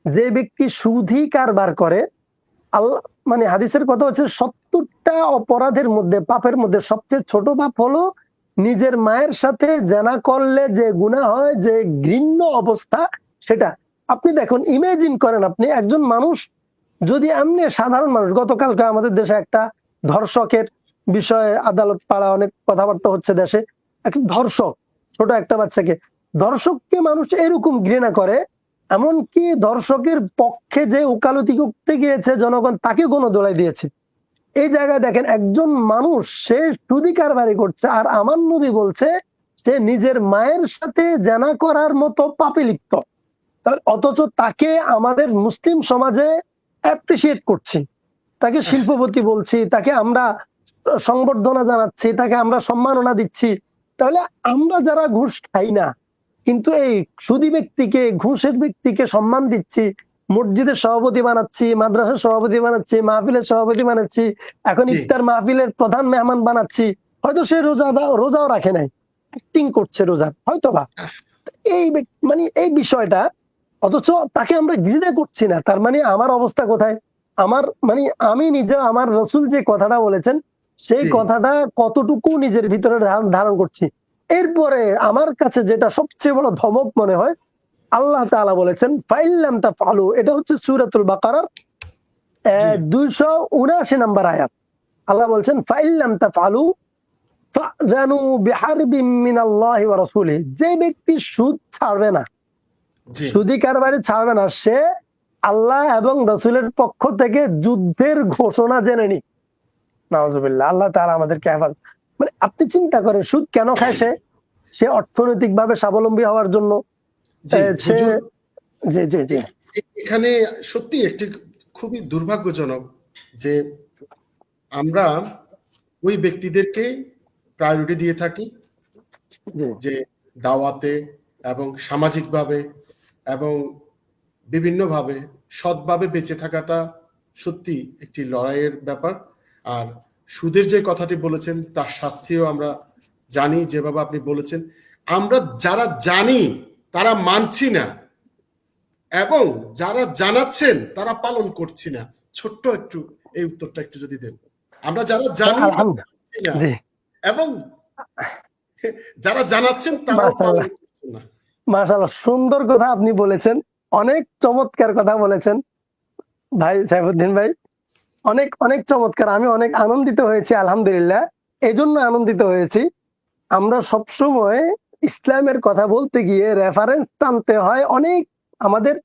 যে ব্যক্তি সুদী কারবার করে, আল্লাহ মানে হাদিসের কথা হচ্ছে 70টা অপরাধের মধ্যে, পাপের মধ্যে সবচেয়ে ছোট পাপ হলো নিজের মায়ের সাথে জেনা করলে যে গুনাহ হয়, যে ঘৃণ্য অবস্থা সেটা। আপনি দেখুন, ইমাজিন করেন, আপনি একজন মানুষ যদি এমনি সাধারণ মানুষ, গতকালকে আমাদের দেশে একটা ধর্ষকের বিষয়ে আদালত পাড়া অনেক কথাবার্তা হচ্ছে দেশে, একটা ধর্ষক, ছোট একটা বাচ্চাকে, ধর্ষককে মানুষ এরকম ঘৃণা করে, এমনকি ধর্ষকের পক্ষে যে ওকালতি করতে গিয়েছে জনগণ, তাকে গণধোলাই দিয়েছে। এই জায়গায় দেখেন, একজন মানুষ সে সুদী কারবারি করছে, আর আমার নবী বলছে সে নিজের মায়ের সাথে জেনা করার মতো পাপে লিপ্ত। অথচ তাকে আমাদের মুসলিম সমাজে অ্যাপ্রিসিয়েট করছি, তাকে শিল্পপতি বলছি, তাকে আমরা সংবর্ধনা জানাচ্ছি, তাকে আমরা সম্মাননা দিচ্ছি। তাহলে আমরা যারা ঘুষ খাই না, কিন্তু এই সুদী ব্যক্তিকে, ঘুষের ব্যক্তিকে সম্মান দিচ্ছি, মসজিদের সভাপতি বানাচ্ছি, মাদ্রাসার সভাপতি বানাচ্ছি, মাহফিলের সভাপতি বানাচ্ছি, এখন ইফতার মাহফিলের প্রধান মেহমান বানাচ্ছি, হয়তো সে রোজাও রাখে নাই, অ্যাক্টিং করছে রোজার হয়তোবা, এই মানে এই বিষয়টা, অথচ তাকে আমরা ঘৃণা করছি না। তার মানে আমার অবস্থা কোথায়, আমার মানে আমি নিজে, আমার রসুল যে কথাটা বলেছেন সেই কথাটা কতটুকু নিজের ভিতরে ধারণ করছি। এরপরে আমার কাছে যেটা সবচেয়ে বড় ধমক মনে হয়, আল্লাহ তাআলা বলেছেন ফাইল্লাম তাফআলু, এটা হচ্ছে সূরাতুল বাকারার 279 নম্বর আয়াত। আল্লাহ বলছেন ফাইল্লাম তাফআলু ফাযানু বিহারবিম মিনাল্লাহি ওয়া রাসূলিহি, যে ব্যক্তি সুদ ছাড়বে না, সুদী কারবারি ছাড়বে না, সে আল্লাহ এবং রাসূলের পক্ষ থেকে যুদ্ধের ঘোষণা জেনে নি। নাউজুবিল্লাহ, আল্লাহ তাআলা আমাদেরকে হেফাজত। মানে আপনি চিন্তা করেন, সুদ কেন খায় সে অর্থনৈতিকভাবে স্বাবলম্বী হওয়ার জন্য।
এখানে সত্যি একটি খুবই দুর্ভাগ্যজনক যে আমরা ওই ব্যক্তিদেরকে প্রায়োরিটি দিয়ে থাকি, যে দাওয়াতে এবং সামাজিকভাবে এবং বিভিন্নভাবে সৎভাবে বেঁচে থাকাটা সত্যি একটি লড়াইয়ের ব্যাপার। আর সুদের যে কথাটি বলেছেন তার শাস্তিও আমরা জানি, যেভাবে আপনি বলেছেন, আমরা যারা জানি তারা মানছি না, এবং যারা জানাচ্ছেন তারা পালন করছি না। ছোট্ট একটু এই উত্তরটা একটু যদি দেন। আমরা যারা জানি না এবং যারা জানাচ্ছেন তারা পালন করছেন না।
মাশাআল্লাহ, সুন্দর কথা আপনি বলেছেন। অনেক চমৎকার কথা বলেছেন ভাই সাইফুদ্দিন ভাই। অনেক, অনেক চমৎকার। আমি অনেক আনন্দিত হয়েছি আলহামদুলিল্লাহ। এজন্য আনন্দিত হয়েছি, আমরা সবসময় ইসলামের কথা বলতে গিয়ে রেফারেন্স টানতে হয় অনেক আমাদের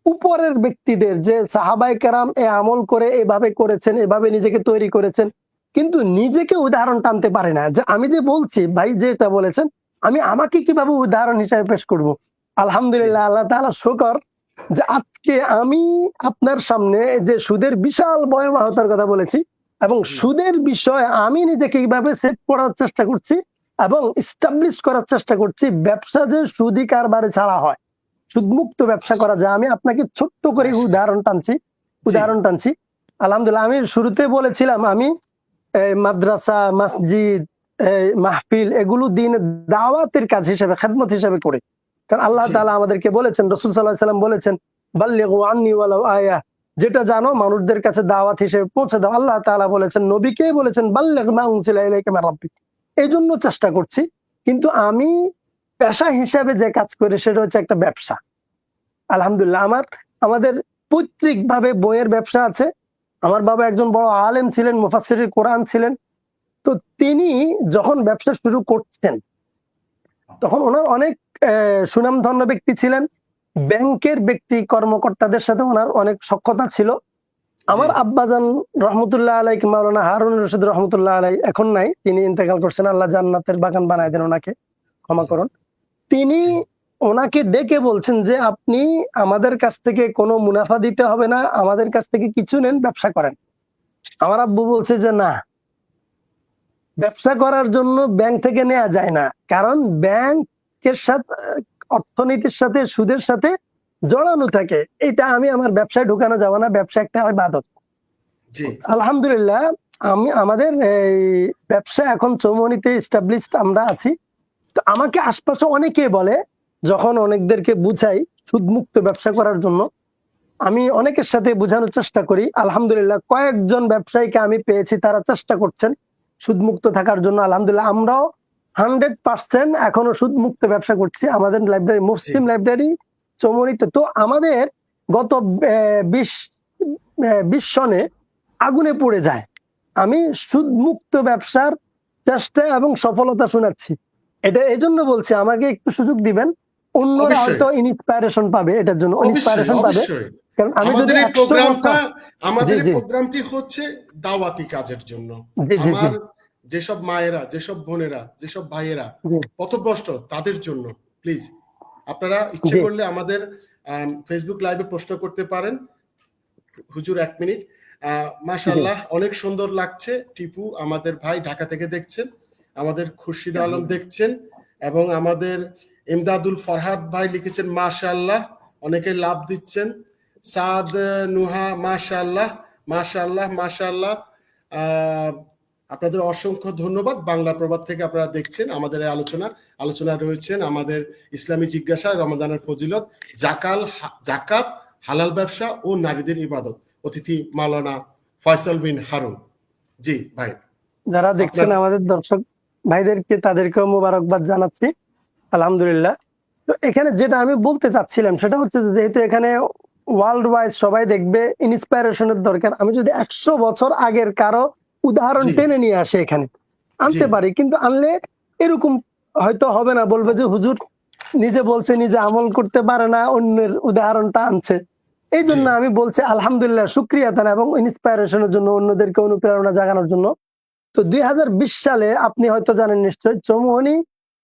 উপরের ব্যক্তিদের, যে সাহাবায়ে কেরাম এ আমল করে এভাবে করেছেন, এভাবে নিজেকে তৈরি করেছেন। কিন্তু নিজেকে উদাহরণ টানতে পারি না। যে আমি যে বলছি ভাই যেটা বলেছেন, আমি আমাকে কিভাবে উদাহরণ হিসেবে পেশ করব?
জি,
আলহামদুলিল্লাহ, আল্লাহ তাআলা শুকর যে আজকে আমি আপনার সামনে যে সুদের বিশাল ভয়াবহতার কথা বলেছি এবং
জি,
সুদের বিষয়ে আমি নিজেকে কিভাবে সেভ করার চেষ্টা করছি এবং এস্টাবলিশ করার চেষ্টা করছি, ব্যবসা যে সুদি কারবারে ছাড়া হয়, সুদমুক্ত ব্যবসা করা যায়। আমি আপনাকে ছোট্ট করে
মাশাআল্লাহ। জি,
উদাহরণ টানছি। আলহামদুলিল্লাহ, আমি শুরুতে বলেছিলাম আমি মাদ্রাসা, মসজিদ, মাহফিল এগুলো দিনের দাওয়াতের কাজ হিসেবে, খেদমত হিসেবে করি। কারণ আল্লাহ
জি,
তাআলা আমাদেরকে বলেছেন, রাসূল সাল্লাল্লাহু আলাইহি ওয়াসাল্লাম বলেছেন, বাল্লিগু আন্নী ওয়ালাউ আয়া, যেটা জানো মানুষদের কাছে দাওয়াত হিসেবে পৌঁছে দাও। আল্লাহ তাআলা বলেছেন, নবীকে বলেছেন, বাল্লিগ মা উনজিলা ইলাইকা মির রাব্বিক। এইজন্য চেষ্টা করছি। কিন্তু আমি পেশা হিসাবে যে কাজ করি সেটা হচ্ছে একটা ব্যবসা। আলহামদুলিল্লাহ, আমাদের পৈতৃকভাবে বইয়ের ব্যবসা আছে। আমার বাবা একজন বড় আলেম ছিলেন, মুফাসসিরে কোরআন ছিলেন। তো তিনি যখন ব্যবসা শুরু করছেন, তখন উনার অনেক সুনামধন্য ব্যক্তি ছিলেন। ব্যাংকের ব্যক্তি কর্মকর্তাদের সাথে উনার অনেক সখ্যতা ছিল।
জি,
আমার আব্বাজান রহমতুল্লাহ আলাইহি, মাওলানা হারুন রশিদ রহমতুল্লাহ আলাইহি এখন নাই, তিনি ইন্তেকাল করছেন। আল্লাহ জান্নাতের বাগান বানায় দেন ওনাকে, ক্ষমা করুন। তিনি
জি,
ওনাকে ডেকে বলছেন যে, "আপনি আমাদের কাছ থেকে কোনো মুনাফা দিতে হবে না। আমাদের কাছ থেকে কিছু নেন, ব্যবসা করেন।" আমার আব্বু বলছে যে, "না, ব্যবসা করার জন্য ব্যাংক থেকে নেয়া যায় না। কারণ ব্যাংকের সাথে অর্থনীতির সাথে সুদের সাথে জড়ানো থাকে। এটা আমি আমার ব্যবসায় ঢুকানো যাবে না। ব্যবসা একটা ইবাদত।"
জি,
আলহামদুলিল্লাহ, আমাদের এই ব্যবসা এখন চৌমুহনীতে এস্টাবলিশড আমরা আছি। তো আমাকে আশপাশে অনেকেই বলে, যখন অনেকদেরকে বুঝাই সুদমুক্ত ব্যবসা করার জন্য, আমি অনেকের সাথে বোঝানোর চেষ্টা করি। আলহামদুলিল্লাহ, কয়েকজন ব্যবসায়ীকে আমি পেয়েছি, তারা চেষ্টা করছেন সুদমুক্ত থাকার জন্য। আলহামদুলিল্লাহ, আমরাও 100% এখনো সুদমুক্ত ব্যবসা করছি। আমাদের লাইব্রেরি,
জি,
মুসলিম লাইব্রেরি চৌমুহনীতে। তো আমাদের গত ২০ সনে আগুনে পড়ে যায়। আমি সুদমুক্ত ব্যবসার চেষ্টা এবং সফলতা শোনাচ্ছি। এটা এজন্য বলছি, আমাকে একটু সুযোগ দিবেন। অন্যরা
অবশ্যই,
হয়তো ইন্সপায়ারেশন পাবে, এটার জন্য
অবশ্যই,
ইন্সপায়ারেশন পাবে।
অবশ্যই।
কারণ আমি যদি
আমাদের এই
১০০
প্রোগ্রামটা
বছর। জি,
আমাদের এই
জি,
প্রোগ্রামটি হচ্ছে দাওয়াতি কাজের জন্য।
জি, জি, জি,
আমার যেসব মায়েরা, যেসব বোনেরা, যেসব ভাইয়েরা
জি,
পথভ্রষ্ট তাদের জন্য প্লিজ আপনারা ইচ্ছে
জি,
করলে আমাদের ফেসবুক লাইভে প্রশ্ন করতে পারেন। হুজুর ১ মিনিট।
জি,
মাশাআল্লাহ অনেক সুন্দর লাগছে। টিপু আমাদের ভাই ঢাকা থেকে দেখছেন। আমাদের খুরশিদ আলম দেখছেন এবং আমাদের ইমদাদুল ফরহাদ ভাই লিখেছেন মাশাআল্লাহ, অনেকে লাভ দিচ্ছেন। সাদ নুহা মাশাআল্লাহ, মাশাআল্লাহ, মাশাআল্লাহ। আহ, আপনাদের অসংখ্য ধন্যবাদ। বাংলা প্রবাদ থেকে আপনারা দেখছেন আমাদের এই আলোচনায় রয়েছেন আমাদের ইসলামী জিজ্ঞাসা, রমাদানের ফজিলত, জাকাত, হালাল ব্যবসা ও নারীদের ইবাদত। অতিথি মাওলানা ফয়সাল বিন হারুন। জি ভাই,
যারা
আপনার
দেখছেন আমাদের দর্শক ভাইদেরকে, তাদেরকেও মোবারকবাদ জানাচ্ছি। আলহামদুলিল্লাহ। তো এখানে যেটা আমি বলতে চাচ্ছিলাম সেটা হচ্ছে যে, যেহেতু এখানে ওয়ার্ল্ড ওয়াইড সবাই দেখবে, ইন্সপিরেশন এর দরকার। আমি যদি ১০০ বছর আগের কারো উদাহরণ
জি,
টেনে নিয়ে আসি এখানে,
জি,
আনতে পারি। কিন্তু আনলে এরকম হয়তো হবে না, বলবে যে হুজুর নিজে বলছে, নিজে আমল করতে পারে না, অন্যের উদাহরণটা আনছে।
জি,
এইজন্য আমি বলছি আলহামদুলিল্লাহ, শুকরিয়া তারা, এবং ইন্সপিরেশন এর জন্য, অন্যদেরকে অনুপ্রেরণা জাগানোর জন্য। তো ২০২০ সালে আপনি হয়তো জানেন নিশ্চয়ই, চৌমুহনী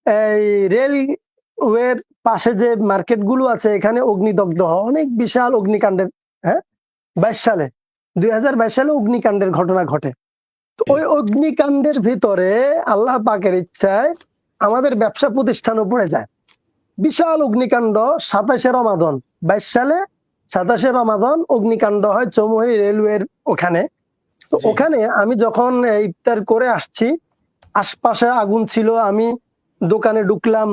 এই রেলওয়ের পাশে যে মার্কেট গুলো আছে, এখানে অগ্নিদগ্ধ হয় অনেক বিশাল অগ্নিকাণ্ডের। হ্যাঁ, ২২ সালে, ২০২২ সালে অগ্নিকাণ্ডের ঘটনা ঘটে। তো ওই অগ্নিকাণ্ডের ভিতরে আল্লাহ পাকের ইচ্ছায় আমাদের ব্যবসা প্রতিষ্ঠানও পড়ে যায়। বিশাল অগ্নিকাণ্ড ২৭শে রমাদান, ২২ সালে ২৭শে রমাদান অগ্নিকাণ্ড হয় চৌমুহনী রেলওয়ের ওখানে। তো
জি,
ওখানে আমি যখন ইফতার করে আসছি, আশপাশে আগুন ছিল। আমি দোকানে ঢুকলাম,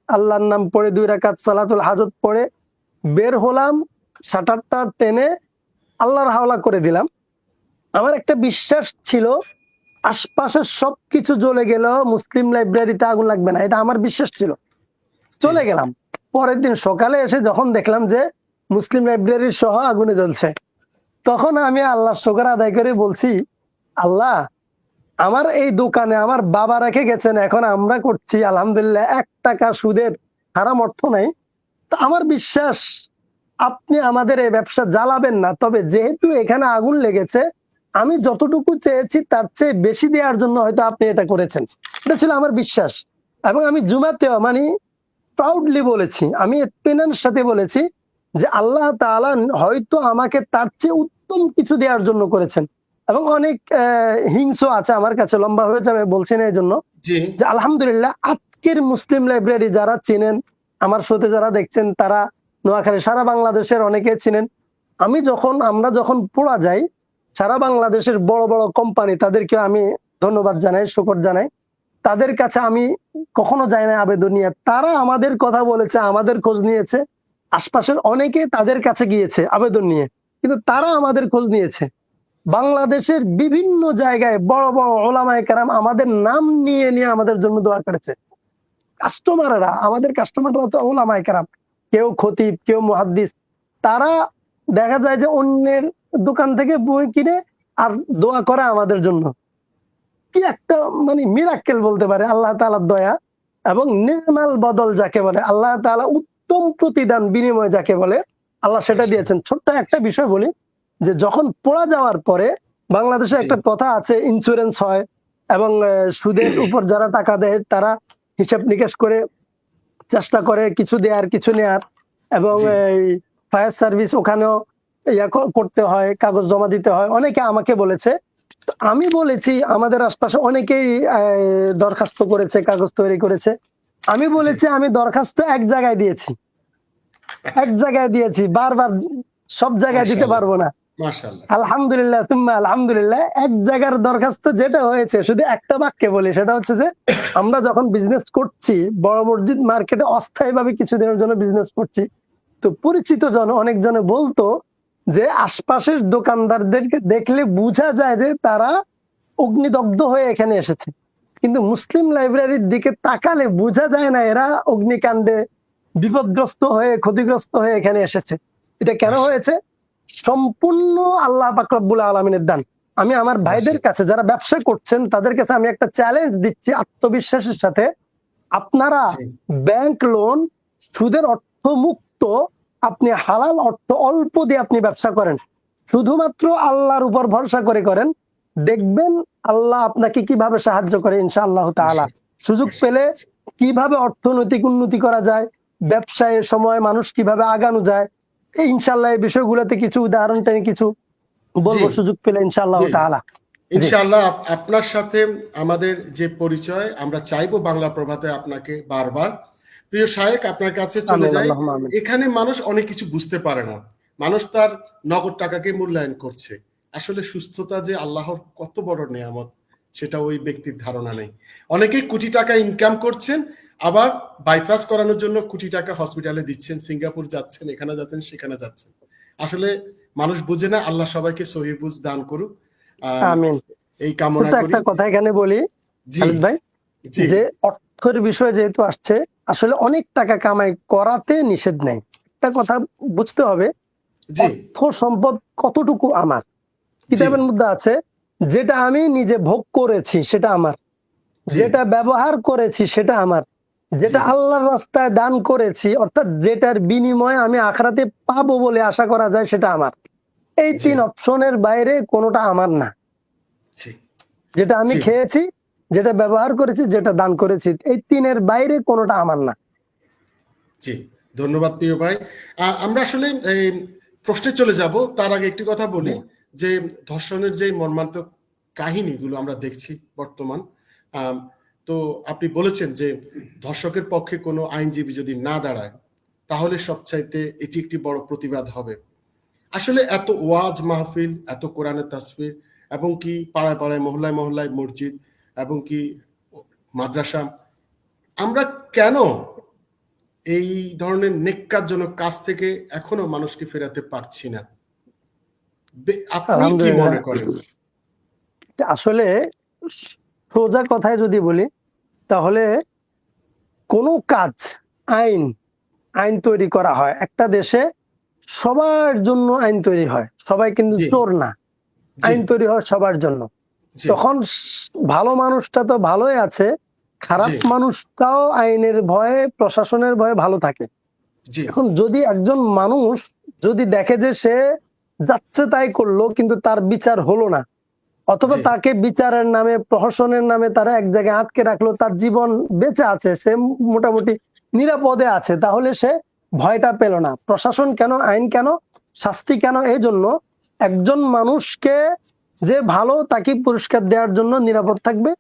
আল্লাহর নাম পড়ে ২ রাকাত সালাতুল হাজত পড়ে বের হলাম, শাটারটা টেনে আল্লাহর হাওলা করে দিলাম। আমার একটা বিশ্বাস ছিল, আশপাশের সবকিছু জ্বলে গেলেও মুসলিম লাইব্রেরিতে আগুন লাগবে না। এটা আমার বিশ্বাস ছিল।
জি,
চলে গেলাম। পরের দিন সকালে এসে যখন দেখলাম যে মুসলিম লাইব্রেরি সহ আগুনে জ্বলছে, তখন আমি আল্লাহ শুকর আদায় করে বলছি, আল্লাহ, আমার এই দোকানে আমার বাবা রেখে গেছেন, এখন আমরা করছি আলহামদুলিল্লাহ, 1 টাকা সুদের হারাম অর্থ নাই। তো আমার বিশ্বাস আপনি আমাদের এই ব্যবসা জ্বালাবেন না। তবে যেহেতু এখানে আগুন লেগেছে, আমি যতটুকু চেয়েছি তার চেয়ে বেশি দেওয়ার জন্য হয়তো আপনি এটা করেছেন। এটা ছিল আমার বিশ্বাস। এবং আমি জুমাতেও মানে প্রাউডলি বলেছি, আমি এতমিনানের সাথে বলেছি যে আল্লাহ তাআলা হয়তো আমাকে তার চেয়ে উত্তম কিছু দেওয়ার জন্য করেছেন। এবং অনেক হিংস্র আছে আমার কাছে, লম্বা হয়ে যাবে বলছি না এই জন্য,
জি
যে আলহামদুলিল্লাহ আজকের মুসলিম লাইব্রেরি যারা চেনেন, আমার শোতে যারা দেখছেন, তারা নোয়াখালী সারা বাংলাদেশের অনেকে চিনেন। আমরা যখন পড়া যাই, সারা বাংলাদেশের বড় বড় কোম্পানি তাদেরকে আমি ধন্যবাদ জানাই, শুকর জানাই। তাদের কাছে আমি কখনো যাই না আবেদন নিয়ে, তারা আমাদের কথা বলেছে, আমাদের খোঁজ নিয়েছে। আশপাশের অনেকে তাদের কাছে গিয়েছে আবেদন নিয়ে, কিন্তু তারা আমাদের খোঁজ নিয়েছে। বাংলাদেশের বিভিন্ন জায়গায় বড় বড় ওলামায়ে কেরাম আমাদের নাম নিয়ে নিয়ে আমাদের জন্য দোয়া করেছে। আমাদের কাস্টমাররা তো ওলামায়ে কেরাম, কেউ খতিব, কেউ মুহাদ্দিস। তারা দেখা যায় যে অন্যের দোকান থেকে বই কিনে আর দোয়া করে আমাদের জন্য। কি একটা মানে মিরাক্কেল বলতে পারে, আল্লাহ তাআলার দয়া। এবং নির্মাল বদল যাকে বলে, আল্লাহ তাআলা উত্তম প্রতিদান বিনিময় যাকে বলে, আল্লাহ সেটা দিয়েছেন। ছোট্ট একটা বিষয় বলি, যে যখন পড়া যাওয়ার পরে বাংলাদেশে
জি
একটা কথা আছে, ইন্স্যুরেন্স হয় এবং সুদের উপর যারা টাকা দেয় তারা হিসাব নিকাশ করে চেষ্টা করে কিছু দেয়ার কিছু নেয়ার। এবং
জি
এই ফায়ার সার্ভিস ওখানেও করতে হয়, কাগজ জমা দিতে হয়। অনেকে আমাকে বলেছে, তো আমি বলেছি আমাদের আশপাশে অনেকেই দরখাস্ত করেছে, কাগজ তৈরি করেছে। আমি
জি
বলেছি আমি দরখাস্ত এক জায়গায় দিয়েছি, বারবার সব জায়গায় দিতে
মাশাআল্লাহ
পারবো না।
মাশাআল্লাহ
আলহামদুলিল্লাহ তুম্মা আলহামদুলিল্লাহ, এক জায়গার দরখাস্ত যেটা হয়েছে, শুধু একটা বাক্যে বলি, সেটা হচ্ছে যে আমরা যখন বিজনেস করছি, বড় মসজিদ মার্কেটে অস্থায়ীভাবে কিছুদিনের জন্য বিজনেস করছি, তো পরিচিত জন অনেকজনে বলতো যে আশপাশের দোকানদারদেরকে দেখলে বোঝা যায় যে তারা অগ্নিদগ্ধ হয়ে এখানে এসেছে, কিন্তু মুসলিম লাইব্রেরির দিকে তাকালে বোঝা যায় না এরা অগ্নিকাণ্ডে বিপদগ্রস্ত হয়ে, ক্ষতিগ্রস্ত হয়ে এখানে এসেছে। এটা কেন
মাশাআল্লাহ
হয়েছে? সম্পূর্ণ আল্লাহ পাক রব্বুল আলামিনের দান। আমি আমার ভাইদের
মাশাআল্লাহ
কাছে যারা ব্যবসা করছেন তাদের কাছে আমি একটা চ্যালেঞ্জ দিচ্ছি আত্মবিশ্বাসের সাথে, আপনারা
জি
ব্যাংক লোন, সুদের অর্থ মুক্ত, আপনি হালাল অর্থ অল্প দিয়ে আপনি ব্যবসা করেন, শুধুমাত্র আল্লাহর উপর ভরসা করে করেন। দেখবেন আল্লাহ আপনাকে কিভাবে সাহায্য করে ইনশাআল্লাহ তাআলা।
মাশাআল্লাহ
সুযোগ পেলে
মাশাআল্লাহ
কিভাবে অর্থনৈতিক উন্নতি করা যায়, ব্যবসায় সময় মানুষ কিভাবে আগানো যায়, এই ইনশাআল্লাহ এই বিষয়গুলোতে কিছু উদাহরণ টেনে কিছু
জি
বলবো সুযোগ পেলে ইনশাআল্লাহ
জি
তাআলা। জি,
ইনশাআল্লাহ আপনার সাথে আমাদের যে পরিচয়, আমরা চাইবো বাংলা প্রভাতে আপনাকে বারবার। প্রিয় শায়েক, আপনার কাছে চলে
আমিন,
যাই।
আল্লাহুম্মা আমিন।
এখানে মানুষ অনেক কিছু বুঝতে পারে না। মানুষ তার নগদ টাকাকে মূল্যায়ন করছে। আসলে সুস্থতা যে আল্লাহর কত বড় নেয়ামত, সেটা ওই ব্যক্তির ধারণা নেই। অনেকেই কোটি টাকা ইনকাম করছেন, আবার বাইপাস করানোর জন্য কোটি টাকা হসপিটালে দিচ্ছেন, সিঙ্গাপুর যাচ্ছেন, এখানে যাচ্ছেন, সেখানে যাচ্ছেন। আসলে মানুষ বুঝে না। আল্লাহ সবাইকে সহিহ বুঝ দান করুক। আহ,
আমিন।
এই কামনা
ছোট্ট
করি।
একটা কথা এখানে বলি
জি
খালিদ ভাই,
জি
যে অর্থের বিষয় যেহেতু আসছে, আসলে অনেক টাকা কামাই করাতে নিষেধ নেই। একটা কথা বুঝতে হবে,
জি
অর্থ সম্পদ কতটুকু আমার।
জি
কিতাবের মধ্যে আছে, যেটা আমি নিজে ভোগ করেছি সেটা আমার,
জি
যেটা ব্যবহার করেছি সেটা আমার,
জি
যেটা আল্লাহর রাস্তায় দান করেছি, অর্থাৎ যেটার বিনিময়ে আমি আখিরাতে পাবো বলে আশা করা যায় সেটা আমার। এই
জি
3 অপশনের বাইরে কোনোটা আমার না।
জি
যেটা আমি
জি
খেয়েছি, যেটা ব্যবহার করেছি, যেটা দান করেছি, এই 3-এর বাইরে কোনোটা আমার না।
জি ধন্যবাদ প্রিয় ভাই। আমরা আসলে এই প্রশ্নে চলে যাব, তার আগে একটি কথা
জি,
বলি যে ধর্ষণের যে মর্মান্তিক কাহিনীগুলো আমরা দেখছি বর্তমান, আম, তো আপনি বলেছেন যে ধর্ষকের পক্ষে কোনো আইনজীবী যদি না দাঁড়ায়, তাহলে সবচাইতে এটি একটি বড় প্রতিবাদ হবে। আসলে এত ওয়াজ মাহফিল, এত কোরআনের তাসফির, এবং কি পাড়ায় পাড়ায়, মহল্লায় মহল্লায় মসজিদ, এবং কি মাদ্রাসা, আমরা কেন এই ধরনের নেক্কারজনক কাজ থেকে এখনো মানুষকে ফেরাতে পারছি না? আপনি কি
আলহামদুলিল্লাহ।
মনে করেন?
আসলে সোজা কথায় যদি বলি, তাহলে কোনো কাজ, আইন আইন তৈরি করা হয়, একটা দেশে সবার জন্য আইন তৈরি হয়, সবাই কিন্তু
জি
চোর না,
জি
আইন তৈরি হয় সবার জন্য।
জি
তখন ভালো মানুষটা তো ভালোই আছে, খারাপ
জি
মানুষটাও আইনের ভয়ে, প্রশাসনের ভয়ে ভালো থাকে।
জি
এখন যদি একজন মানুষ যদি দেখে যে সে যাচ্ছে তাই করলো কিন্তু তার বিচার হলো না, অথবা
জি
তাকে বিচারের নামে, প্রহসনের নামে তারা এক জায়গায় আটকে রাখলো, তার জীবন বেঁচে আছে, সে মোটামুটি নিরাপদে আছে, তাহলে সে ভয়টা পেল না। প্রশাসন কেন, আইন কেন, শাস্তি কেন? এই জন্য একজন মানুষকে যে ভালো তাকে পুরস্কার দেওয়ার জন্য নিরাপদ থাকবে,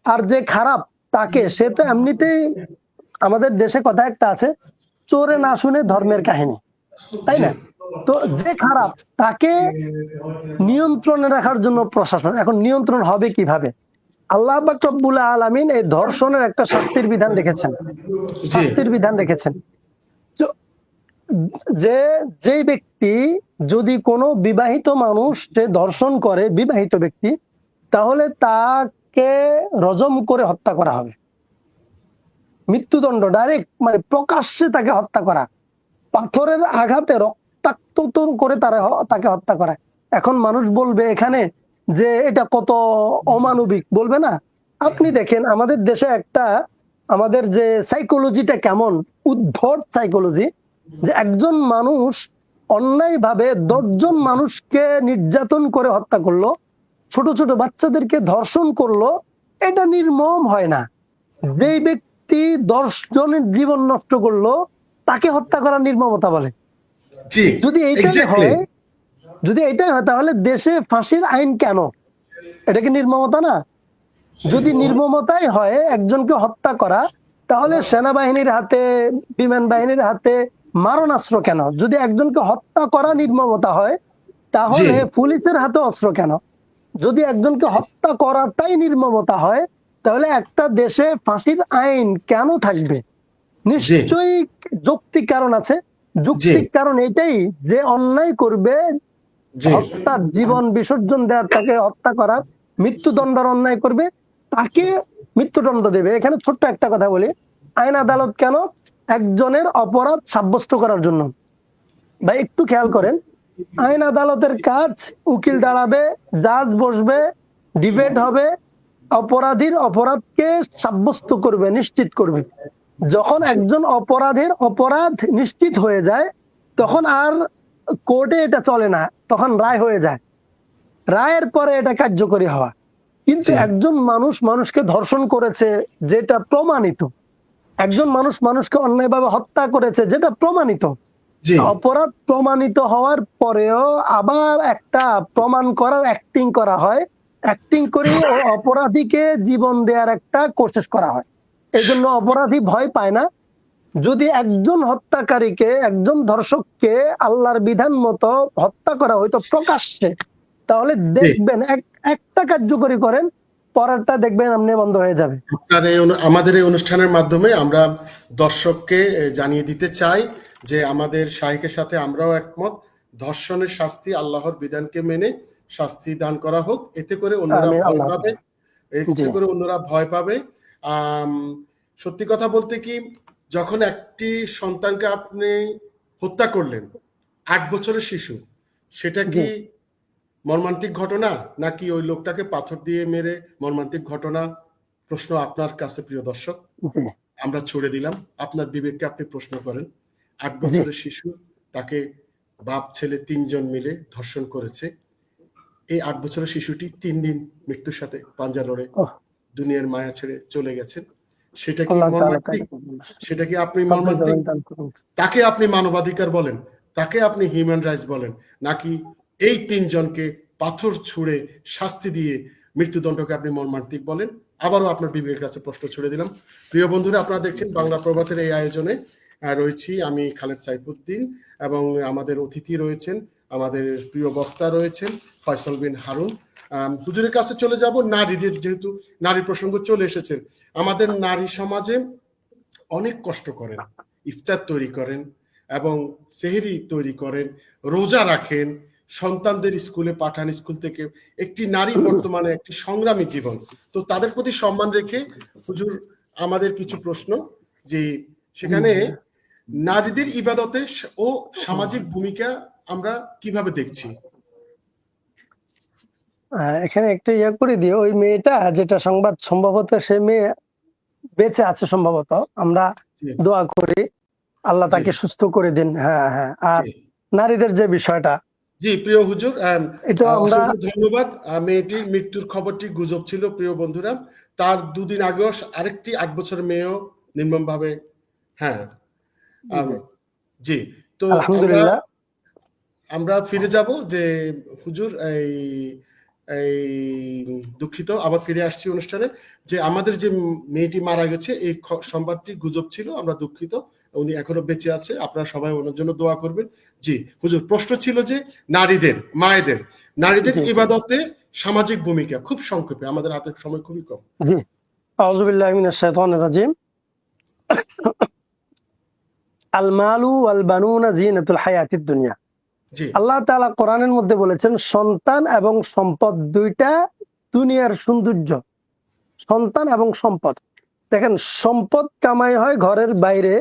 আর যে খারাপ তাকে, সে তো এমনিতেই, আমাদের দেশে কথা একটা আছে, চোরে না শুনে ধর্মের কাহিনী, তাই
জি
না? তো যে খারাপ তাকে নিয়ন্ত্রণে রাখার জন্য প্রশাসন। এখন নিয়ন্ত্রণ হবে কিভাবে? আল্লাহ পাক রব্বুল আলামিন এই ধর্ষণের একটা শাস্তির বিধান রেখেছেন,
জি
শাস্তির বিধান রেখেছেন। তো যে যেই ব্যক্তি, যদি কোনো বিবাহিত মানুষ সে ধর্ষণ করে, বিবাহিত ব্যক্তি, তাহলে তাকে রজম করে হত্যা করা হবে, মৃত্যুদণ্ড, ডাইরেক্ট, মানে প্রকাশ্যে তাকে হত্যা করা, পাথরের আঘাতে রক্তাক্ত করে তাকে হত্যা করা। এখন মানুষ বলবে এখানে যে এটা কত অমানবিক, বলবে না? আপনি দেখেন আমাদের দেশে একটা, আমাদের যে সাইকোলজিটা কেমন উদ্ভট সাইকোলজি, যে একজন মানুষ অন্যায়ভাবে 10 জন মানুষকে নির্যাতন করে হত্যা করলো, ছোট ছোট বাচ্চাদেরকে ধর্ষণ করলো, এটা নির্মম হয় না? যেই ব্যক্তি 10 জনের জীবন নষ্ট করলো তাকে হত্যা করার নির্মমতা বলে।
জি
যদি এইটাই
এক্স্যাক্টলি
হয়, যদি এটাই হয়, তাহলে দেশে ফাঁসির আইন কেন? এটা কি নির্মমতা না? যদি নির্মমতাই হয় একজনকে হত্যা করা, তাহলে সেনাবাহিনীর হাতে, বিমান বাহিনীর হাতে মারণাস্ত্র কেন? যদি একজনকে হত্যা করা নির্মমতা হয়,
জি
তাহলে পুলিশের হাতে অস্ত্র কেন? যদি একজনকে হত্যা করাটাই নির্মমতা হয়, তাহলে একটা দেশে ফাঁসির আইন কেন থাকবে?
জি
নিশ্চয়ই যৌক্তিক কারণ আছে।
জি
যৌক্তিক কারণ এটাই যে অন্যায় করবে,
জি
হত্যার, জীবন বিসর্জন দেওয়ার, তাকে হত্যা করার, মৃত্যুদণ্ডের অন্যায় করবে, তাকে মৃত্যুদণ্ড দেবে। এখানে ছোট্ট একটা কথা বলি, আইন আদালত কেন? একজনের অপরাধ সাব্যস্ত করার জন্য। ভাই একটু খেয়াল করেন, আইন আদালতের কাজ, উকিল দাঁড়াবে, জাজ বসবে, ডিবেট হবে, অপরাধীর অপরাধকে সাব্যস্ত করবে, নিশ্চিত করবে। যখন একজন অপরাধের অপরাধ নিশ্চিত হয়ে যায়, তখন আর কোর্টে এটা চলে না, তখন রায় হয়ে যায়, রায়ের পরে এটা কার্যকরী হওয়া। কিন্তু
জি
একজন মানুষ মানুষকে ধর্ষণ করেছে, যেটা প্রমাণিত, একজন মানুষ মানুষকে অন্যায়ভাবে হত্যা করেছে, যেটা প্রমাণিত,
জি
অপরাধ প্রমাণিত হওয়ার পরেও আবার একটা প্রমাণ করার অ্যাক্টিং করা হয়, অ্যাক্টিং করে ও অপরাধীকে জীবন দেওয়ার একটা কোশিশ করা হয়। এই জন্য অপরাধী ভয় পায় না। যদি একজন হত্যাকারীকে, একজন ধর্ষককে আল্লাহর বিধান মতো হত্যা করা হইতো প্রকাশ্যে, তাহলে
জি
দেখবেন একটা কার্যকরী করেন, পরেরটা দেখবেন এমনি বন্ধ হয়ে যাবে।
আপনার আমাদের এই অনুষ্ঠানের মাধ্যমে আমরা দর্শককে জানিয়ে দিতে চাই যে আমাদের শাহেখের সাথে আমরাও একমত, ধর্ষণের শাস্তি আল্লাহর বিধানকে মেনে শাস্তি দান করা হোক, এতে করে অন্যরা
আমি
ভয়
আল্লাহ,
পাবে,
জি
এতে করে অন্যরা ভয় পাবে। আম, সত্যি কথা বলতে কি, যখন একটি সন্তানকে আপনি হত্যা করলেন, 8 বছরের শিশু, সেটা
জি
কি মর্মান্তিক ঘটনা, নাকি ওই লোকটাকে পাথর দিয়ে মেরে মর্মান্তিক ঘটনা? প্রশ্ন আপনার কাছে, প্রিয় দর্শক,
জি
আমরা ছুড়ে দিলাম। আপনার বিবেককে আপনি প্রশ্ন করেন। আট
জি
বছরের শিশু, তাকে বাপ ছেলে 3 জন মিলে ধর্ষণ করেছে। এই 8 বছরের শিশুটি 3 দিন মৃত্যুর সাথে পাঞ্জা লড়ে
ওহ,
দুনিয়ার মায়া ছেড়ে চলে গেছেন। সেটা কি
আল্লাহ তাআলা
মর্মান্তিক?
তাকে কবুল করুন।
সেটা কি আপনি
আপনি
মর্মান্তিক?
জমিন দান করুন।
তাকে আপনি মানবাধিকার বলেন, তাকে আপনি হিউম্যান রাইটস বলেন, নাকি এই 3 জনকে পাথর ছুঁড়ে শাস্তি দিয়ে মৃত্যুদণ্ডকে আপনি মর্মান্তিক বলেন? আবারও আপনার বিবেকের কাছে প্রশ্ন ছুড়ে দিলাম। প্রিয় বন্ধুরা, আপনারা দেখছেন বাংলা প্রভাতের এই আয়োজনে রয়েছি আমি খালেদ সাইফুদ্দিন, এবং আমাদের অতিথি রয়েছেন, আমাদের প্রিয় বক্তা রয়েছেন ফয়সাল বিন হারুন। হুজুরের কাছে চলে যাব, নারীদের, যেহেতু নারী প্রসঙ্গ চলে এসেছে। আমাদের নারী সমাজে অনেক কষ্ট করেন, ইফতার তৈরি করেন এবং সেহরি তৈরি করেন, রোজা রাখেন, সন্তানদের স্কুলে পাঠান, স্কুল থেকে। একটি নারী বর্তমানে একটি সংগ্রামী জীবন। তো তাদের প্রতি সম্মান রেখে হুজুর আমাদের কিছু প্রশ্ন, যে সেখানে নারীদের ইবাদতে ও সামাজিক ভূমিকা আমরা কিভাবে দেখছি?
এখানে একটা ইয়ে করে দিও, ওই মেয়েটা যেটা সংবাদ, সম্ভবত সে মেয়ে বেঁচে আছে সম্ভবত, আমরা
জি
দোয়া করি আল্লাহ
জি
তাকে সুস্থ করে দিন। হ্যাঁ হ্যাঁ। আর
জি
নারীদের যে বিষয়টা,
জি প্রিয় হুজুর,
এটা আমরা
অসংখ্য ধন্যবাদ। মেয়েটির মৃত্যুর খবরটি গুজব ছিল প্রিয় বন্ধুরা। তার দুদিন আগেও আরেকটি 8 বছর মেয়েও নির্মমভাবে, হ্যাঁ, আম, জি। তো আমরা
আলহামদুলিল্লাহ।
আমরা ফিরে যাব যে হুজুর, এই এই দুঃখিত, আবার ফিরে আসছি অনুষ্ঠানে, যে আমাদের যে মেয়েটি মারা গেছে এই সংবাদটি গুজব ছিল, আমরা দুঃখিত। উনি এখনো বেঁচে আছে, আপনারা সবাই ওনার জন্য দোয়া করবেন। জি হুজুর, প্রশ্ন ছিল যে নারীদের
জি
ইবাদতে সামাজিক ভূমিকা, খুব সংক্ষেপে, আমাদের হাতে সময় খুবই কম।
জি। আউযু বিল্লাহি মিনাশ শাইতানির রাজিম। আল মালু ওয়াল বানুনা জিনাতুল হায়াতিদ দুনিয়া।
জি
আল্লাহ তাআলা কোরআনের মধ্যে বলেছেন, সন্তান এবং সম্পদ দুইটা দুনিয়ার সৌন্দর্য। সন্তান এবং সম্পদ, দেখেন, সম্পদ কামাই হয় ঘরের বাইরে,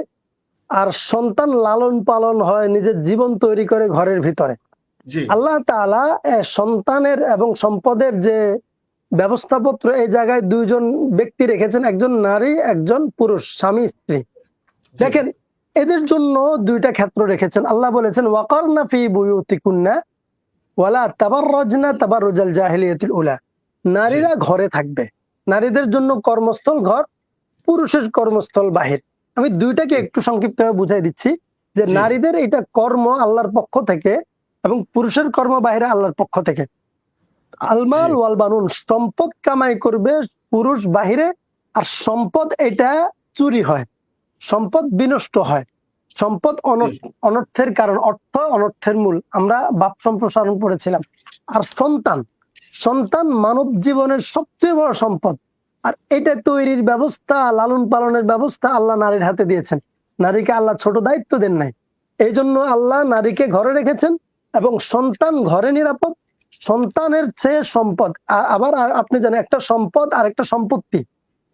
আর সন্তান লালন পালন হয়, নিজের জীবন তৈরি করে ঘরের ভিতরে।
জি
আল্লাহ তাআলা সন্তানের এবং সম্পদের যে ব্যবস্থাপত্র, এই জায়গায় দুইজন ব্যক্তি রেখেছেন, একজন নারী, একজন পুরুষ, স্বামী স্ত্রী।
জি
দেখেন, এদের জন্য দুইটা ক্ষেত্র রেখেছেন। আল্লাহ বলেছেন, ওয়াকারনা ফি বুয়ুতিকুন্না ওয়ালা তাবাররাজনা তাবাররুজাল জাহিলিয়াতিল উলা।
জি
নারীরা ঘরে থাকবে, নারীদের জন্য কর্মস্থল ঘর, পুরুষের কর্মস্থল বাহির। আমি দুইটাকে
জি
একটু সংক্ষিপ্তভাবে বুঝাই দিচ্ছি, যে
জি
নারীদের এটা কর্ম আল্লাহর পক্ষ থেকে, এবং পুরুষের কর্ম বাহিরে আল্লাহর পক্ষ থেকে।
জি
আলমাল ওয়াল বানুন, সম্পদ কামাই করবে পুরুষ বাহিরে, আর সম্পদ এটা চুরি হয়, সম্পদ বিনষ্ট হয়, সম্পদ
জি
অনর্থের কারণ, অর্থ অনর্থের মূল, আমরা বাপ সম্প্রসারণ পড়েছিলাম। আর সন্তান, সন্তান মানব জীবনের সবচেয়ে বড় সম্পদ। আর এটা তৈরির ব্যবস্থা, লালন পালনের ব্যবস্থা আল্লাহ নারীর হাতে দিয়েছেন। নারীকে আল্লাহ ছোট দায়িত্ব দেন নাই, এই জন্য আল্লাহ নারীকে ঘরে রেখেছেন, এবং সন্তান ঘরে নিরাপদ। সন্তানের চেয়ে সম্পদ, আবার আপনি জানেন, একটা সম্পদ আর একটা সম্পত্তি,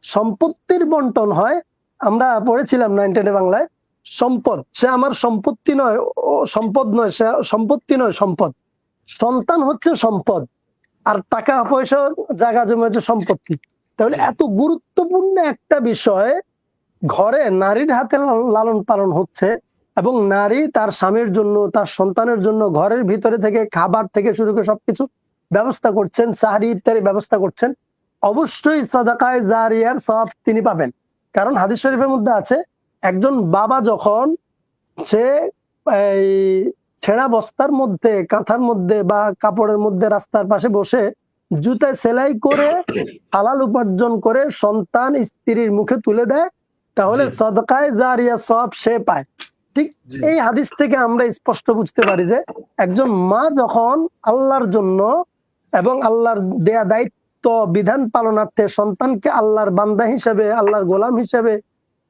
সম্পত্তির বন্টন হয়। আমরা পড়েছিলাম 9 বাংলায়, সম্পদ সে আমার সম্পত্তি নয়, ও সম্পদ নয়, সে সম্পত্তি নয়, সম্পদ। সন্তান হচ্ছে সম্পদ, আর টাকা পয়সা, জায়গা জমি হচ্ছে সম্পত্তি। তাহলে
জি
এত গুরুত্বপূর্ণ একটা বিষয় ঘরে নারীর হাতে লালন পালন হচ্ছে, এবং নারী তার স্বামীর জন্য, তার সন্তানের জন্য ঘরের ভিতরে থেকে খাবার থেকে শুরু করে সবকিছু ব্যবস্থা করছেন, সাহারি ইত্যাদি ব্যবস্থা করছেন। অবশ্যই সাদাকায়ে জারিয়ার সওয়াব তিনি পাবেন। কারণ হাদিস শরীফের মধ্যে আছে, একজন বাবা যখন সে এই ছেঁড়া বস্তার মধ্যে, কাঁথার মধ্যে বা কাপড়ের মধ্যে রাস্তার পাশে বসে জুতায় সেলাই করে হালাল উপার্জন করে সন্তান স্ত্রীর মুখে তুলে দেয়, তাহলে
জি
সদকায়ে জারিয়া সওয়াব সে পায়। ঠিক
জি
এই হাদিস থেকে আমরা স্পষ্ট বুঝতে পারি যে একজন মা যখন আল্লাহর জন্য এবং আল্লাহর দেয়া দায়িত্ব বিধান পালনার্থে সন্তানকে আল্লাহর বান্দা হিসেবে, আল্লাহর গোলাম হিসেবে,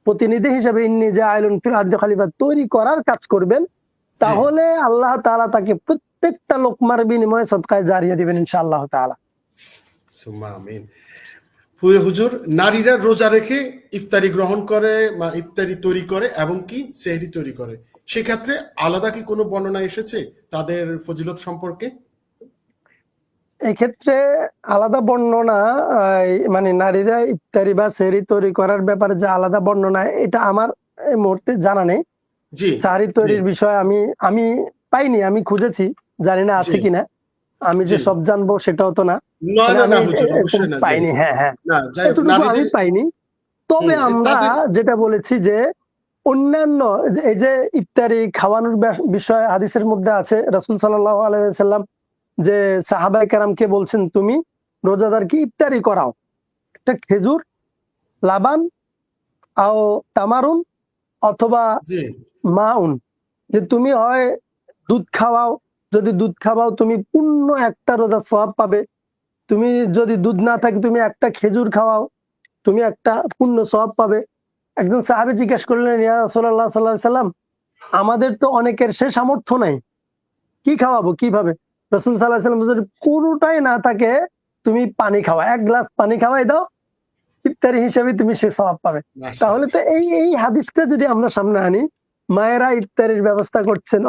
প্রতিনিধি হিসেবে ইন্নী জাইলুন ফিল আরদি খলিফা তৈরি করার কাজ করবেন,
জি
তাহলে আল্লাহ তাআলা তাকে প্রত্যেকটা লোকমার বিনিময়ে সদকায়ে জারিয়া দিবেন ইনশাআল্লাহ তাআলা।
সুম্মা আমিন। হুজুর, নারীরা রোজা রেখে ইফতারি গ্রহণ করে, ইফতারি তৈরি করে এবং কি সেহরি তৈরি করে, সেক্ষেত্রে আলাদা কি কোনো বর্ণনা এসেছে তাদের ফজিলত সম্পর্কে?
এক্ষেত্রে আলাদা বর্ণনা, মানে নারীরা ইফতারি বা সেহরি তৈরি করার ব্যাপারে যে আলাদা বর্ণনা, এটা আমার এই মুহূর্তে জানা নেই।
জি
সাহারি
জি
তৈরির বিষয়ে আমি আমি পাইনি, আমি খুঁজেছি, জানি না
জি
আছে কিনা। আমি
জি
যে সব জানবো সেটাও তো না,
না
মানে
না
আমি
না হুজুর,
এরকম
অবশ্যই না। জি
পাইনি। হ্যাঁ হ্যাঁ,
না, যাই হোক,
এতটুকু আমি
নারীদের,
পাইনি। তবে আমরা
তাদের,
যেটা বলেছি যে অন্যান্য এই যে ইফতারি খাওয়ানোর বিষয় হাদিসের মধ্যে আছে, রাসূল সাল্লাল্লাহু আলাইহি ওয়াসাল্লাম যে সাহাবায়ে কেরামকে বলছেন, তুমি রোজাদারকে ইফতারি করাও, একটা খেজুর, লাবান, আও তামারুন, অথবা
জি
মাউন, যে তুমি হয় দুধ খাওয়াও, যদি দুধ খাওয়াও তুমি পূর্ণ একটা রোজার সওয়াব পাবে। তুমি যদি দুধ না থাকে তুমি একটা খেজুর খাওয়াও, তুমি একটা পূর্ণ সওয়াব পাবে। একজন সাহাবী জিজ্ঞেস করলেন, ইয়া রাসূলুল্লাহ সাল্লাল্লাহু আলাইহি সাল্লাম, আমাদের তো অনেকের সে সামর্থ্য নাই, কি খাওয়াবো, কিভাবে? রাসূল সাল্লাল্লাহু আলাইহি সাল্লাম যদি পুরোটাই না থাকে, তুমি পানি খাওয়া, এক গ্লাস পানি খাওয়াই দাও, ইফতারি হিসেবে তুমি সে সওয়াব পাবে। তাহলে
মাশাআল্লাহ।
তো এই হাদিসটা যদি আমরা সামনে আনি, মায়েরা ইফতারির ব্যবস্থা করছেন,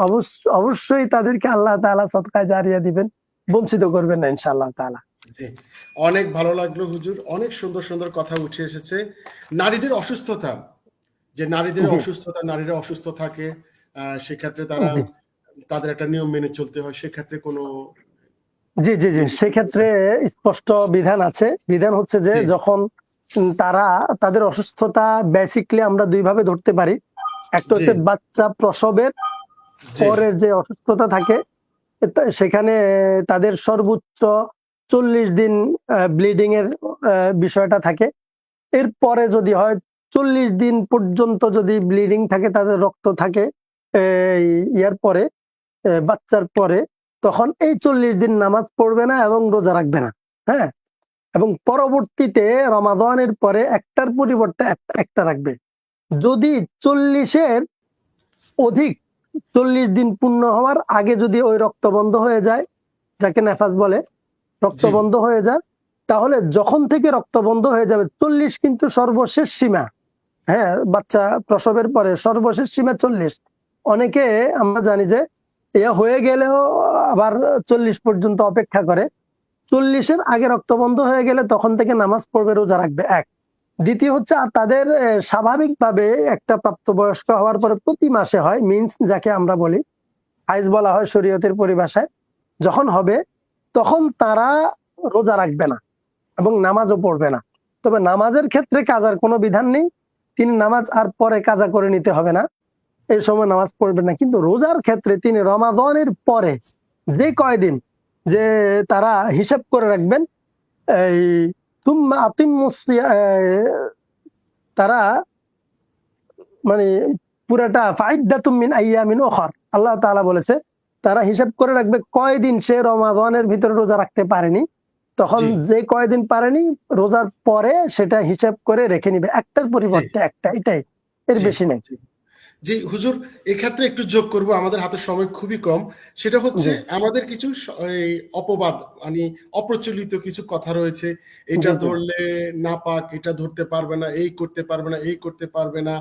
অবশ্যই তাদেরকে আল্লাহ তাআলা সদকায় জারিয়া দিবেন, বঞ্চিত করবেন না ইনশাআল্লাহ তাআলা।
জি, অনেক ভালো লাগলো হুজুর। অনেক সুন্দর সুন্দর কথা উঠে এসেছে। নারীদের অসুস্থতা, যে নারীদের
জি,
অসুস্থতা, নারীরা অসুস্থ থাকে, সেক্ষেত্রে তারা
জি,
তাদের একটা নিয়ম মেনে চলতে হয়, সেক্ষেত্রে কোনো
জি, জি, জি।
বিধি কি আছে?
সেক্ষেত্রে স্পষ্ট বিধান আছে। বিধান হচ্ছে যে
জি,
যখন তারা তাদের অসুস্থতা বেসিক্যালি আমরা ২ ভাবে ধরতে পারি। একটা
জি,
হচ্ছে বাচ্চা প্রসবের
জি,
পরের যে অসুস্থতা থাকে, সেখানে তাদের সর্বোচ্চ ৪০ দিন ব্লিডিং এর আ বিষয়টা থাকে। এরপরে যদি হয় ৪০ দিন পর্যন্ত যদি ব্লিডিং থাকে, তাদের রক্ত থাকে এই ইয়ার পরে, বাচ্চার পরে, তখন এই ৪০ দিন নামাজ পড়বে না এবং রোজা রাখবে না। হ্যাঁ? এবং পরবর্তীতে রমাদানের পরে একটার পরিবর্তে একটা রাখবে। যদি ৪০ এর অধিক ৪০ দিন পূর্ণ হওয়ার আগে যদি ওই রক্ত বন্ধ হয়ে যায়, যাকে নেফাস বলে, রক্ত
জি,
বন্ধ হয়ে যায়, তাহলে যখন থেকে রক্ত বন্ধ হয়ে যাবে ৪০ কিন্তু সর্বশেষ সীমা। হ্যাঁ, বাচ্চা প্রসবের পরে সর্বশেষ সীমা ৪০। অনেকে আমরা জানি যে ইয়া হয়ে গেলেও আবার ৪০ পর্যন্ত অপেক্ষা করে। ৪০ এর আগে রক্ত বন্ধ হয়ে গেলে তখন থেকে নামাজ পড়বে, রোজা রাখবে ১। দ্বিতীয় হচ্ছে তাদের স্বাভাবিকভাবে একটা প্রাপ্তবয়স্ক হওয়ার পরে প্রতি মাসে হয় মিন্স, যাকে আমরা বলি, হাইজ বলা হয় শরীয়তের পরিভাষায়। যখন হবে তখন তারা রোজা রাখবে না এবং নামাজও পড়বে না। তবে নামাজের ক্ষেত্রে কাজার কোনো বিধান নেই। তিনি নামাজ আর পরে কাজা করে নিতে হবে না। এই সময় নামাজ পড়বেন না। কিন্তু রোজার ক্ষেত্রে তিনি রমাদানের পরে যে কয়দিন যে তারা হিসাব করে রাখবেন, এই তুম্মা আতিম্মুস সিয়া তারা মানে পুরাটা ফাইদ্দাতুম মিন আইয়ামিন উখর। আল্লাহ তাআলা বলেছে, তারা হিসাব করে রাখবে কয়দিন সে রমাদানের ভিতরে রোজা রাখতে পারেনি। তখন
জি,
যে কয়দিন পারেনি রোজার পরে সেটা হিসাব করে রেখে নিবে। একটার
জি,
পরিবর্তে একটা, এটাই। এর
জি,
বেশি নাই।
জি। জি হুজুর, এক্ষেত্রে একটু যোগ করব, আমাদের হাতে সময় খুবই কম। সেটা হচ্ছে
জি,
আমাদের কিছু এই অপবাদ, মানে অপ্রচলিত কিছু কথা রয়েছে। এটা
জি, জি।
ধরলে নাপাক, এটা ধরতে পারবে না, এই করতে পারবে না, এই করতে পারবে না,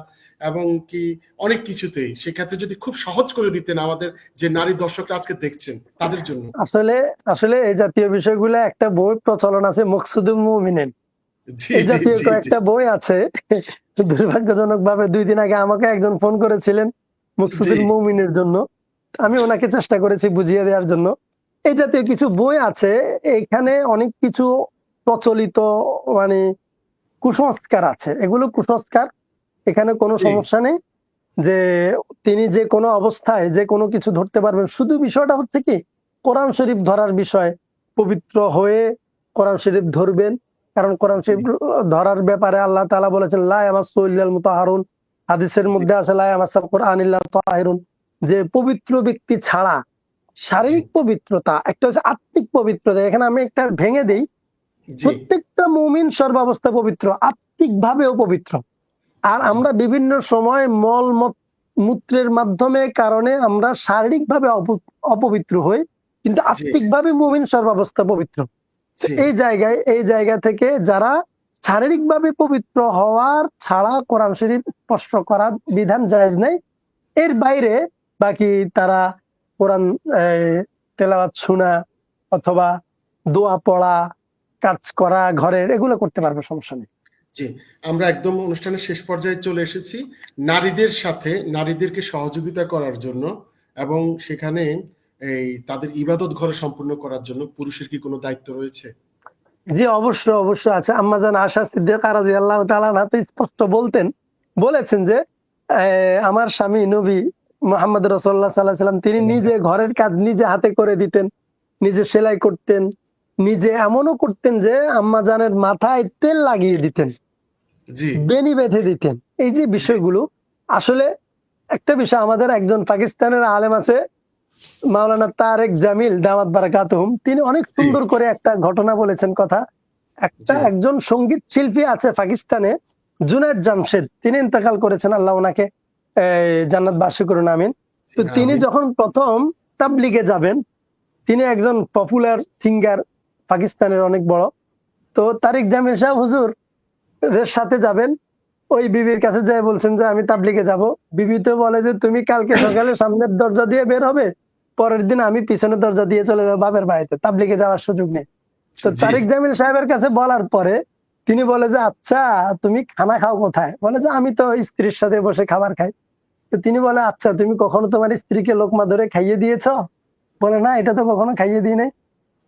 এবং কি অনেক কিছুতেই। সেক্ষেত্রে যদি খুব সহজ করে দিতেন আমাদের যে নারী দর্শকরা আজকে দেখছেন তাদের জন্য।
আসলে আসলে এই জাতীয় বিষয়গুলা একটা বই প্রচলন আছে, মকসুদুল মুমিনিন।
জি,
এই
জি,
জাতীয়
জি, জি,
কয়েকটা বই আছে। দুর্ভাগ্যজনকভাবে ২ দিন আগে আমাকে একজন ফোন করেছিলেন
জি,
মকসুদুল মুমিনের জন্য। আমি ওনাকে চেষ্টা করেছি বুঝিয়ে দেওয়ার জন্য। এই জাতীয় কিছু বই আছে। এখানে অনেক কিছু প্রচলিত মানে কুসংস্কার আছে। এগুলো কুসংস্কার। এখানে কোনো
জি,
সমস্যা নেই। যে তিনি যে কোনো অবস্থায় যে কোনো কিছু ধরতে পারবেন। শুধু বিষয়টা হচ্ছে কি, কোরআন শরীফ ধরার বিষয়। পবিত্র হয়ে কোরআন শরীফ ধরবেন। কারণ কোরআন
জি,
শরীফ ধরার ব্যাপারে আল্লাহ তাআলা বলেছেন, লা ইয়ামাসসু ইল্লাল মুতাহহারুন। হাদিসের
জি,
মধ্যে আছে লা ইয়ামাসসাল কুরআন ইল্লা তাহিরুন। যে পবিত্র ব্যক্তি ছাড়া
জি,
শারীরিক পবিত্রতা, একটা হচ্ছে আত্মিক পবিত্রতা। এখানে আমি একটা ভেঙে দেই।
জি,
প্রত্যেকটা মুমিন সর্বাবস্থায় পবিত্র, আত্মিকভাবেও পবিত্র। আর আমরা বিভিন্ন সময় মূত্রের মাধ্যমে কারণে আমরা শারীরিকভাবে অপবিত্র হই। কিন্তু
জি,
আত্মিকভাবে মুমিন সর্বাবস্থা পবিত্র। তো
জি,
এই জায়গা থেকে যারা শারীরিকভাবে পবিত্র হওয়ার ছাড়া কোরআন শরীফ স্পর্শ করার বিধান জায়েজ নেই। এর বাইরে বাকি তারা কোরআন এ তেলাওয়াত শোনা অথবা দোয়া পড়া, কাজ করা ঘরের, এগুলো করতে পারবে, সমস্যা নেই।
জি। আমরা একদম অনুষ্ঠানের শেষ পর্যায়ে চলে এসেছি। নারীদের সাথে নারীদেরকে সহযোগিতা করার জন্য এবং সেখানে এই তাদের ইবাদত ঘরে সম্পূর্ণ করার জন্য পুরুষের কি কোনো দায়িত্ব রয়েছে?
জি, অবশ্যই, অবশ্যই আছে। আম্মাজান আয়েশা সিদ্দিকা রাদিয়াল্লাহু তাআলা আনহা তো স্পষ্ট বলেছেন যে, আমার স্বামী নবী মুহাম্মদ রাসূলুল্লাহ সাল্লাল্লাহু আলাইহি ওয়াসাল্লাম তিনি নিজে ঘরের কাজ নিজে হাতে করে দিতেন, নিজে সেলাই করতেন, নিজে এমনও করতেন যে আম্মাজানের মাথায় তেল লাগিয়ে দিতেন,
জি,
বেণী বেঁধে দিতেন। এই যে
জি,
বিষয়গুলো আসলে একটা বিষয়, আমাদের একজন পাকিস্তানের আলেম আছে মাওলানা তারেক জামিল দামাত বারাকাতুহুম, তিনি অনেক
জি,
সুন্দর করে একটা ঘটনা বলেছেন কথা।
জি,
একজন সঙ্গীত শিল্পী আছে পাকিস্তানে, জুনায়েদ জামশেদ। তিনি ইন্তেকাল করেছেন, আল্লাহ উনাকে জান্নাতবাসী করুন, আমিন।
জি,
তো তিনি
আমিন।
যখন ১ম তাবলিগে যাবেন, তিনি একজন পপুলার সিঙ্গার, পাকিস্তানের অনেক বড়। তো তারেক জামিল সাহেব হুজুর এর সাথে যাবেন। ওই বিবির কাছে যাই বলছেন যে আমি তাবলিগে যাব। বিবি তো বলে যে তুমি কালকে সকালে সামনের দরজা দিয়ে বের হবে, পরের দিন আমি পিছনের দরজা দিয়ে চলে যাবো বাপের বাড়িতে, তাবলিগে যাওয়ার সুযোগ নেই। তো
জি।
তারিক জামিল সাহেবের কাছে বলার পরে তিনি বলে যে আচ্ছা তুমি খানা খাও কোথায়? বলে যে আমি তো স্ত্রীর সাথে বসে খাবার খাই। তো তিনি বলে আচ্ছা তুমি কখনো তোমার স্ত্রীকে লোকমা ধরে খাইয়ে দিয়েছ? বলে না, এটা তো কখনো খাইয়ে দিই নাই।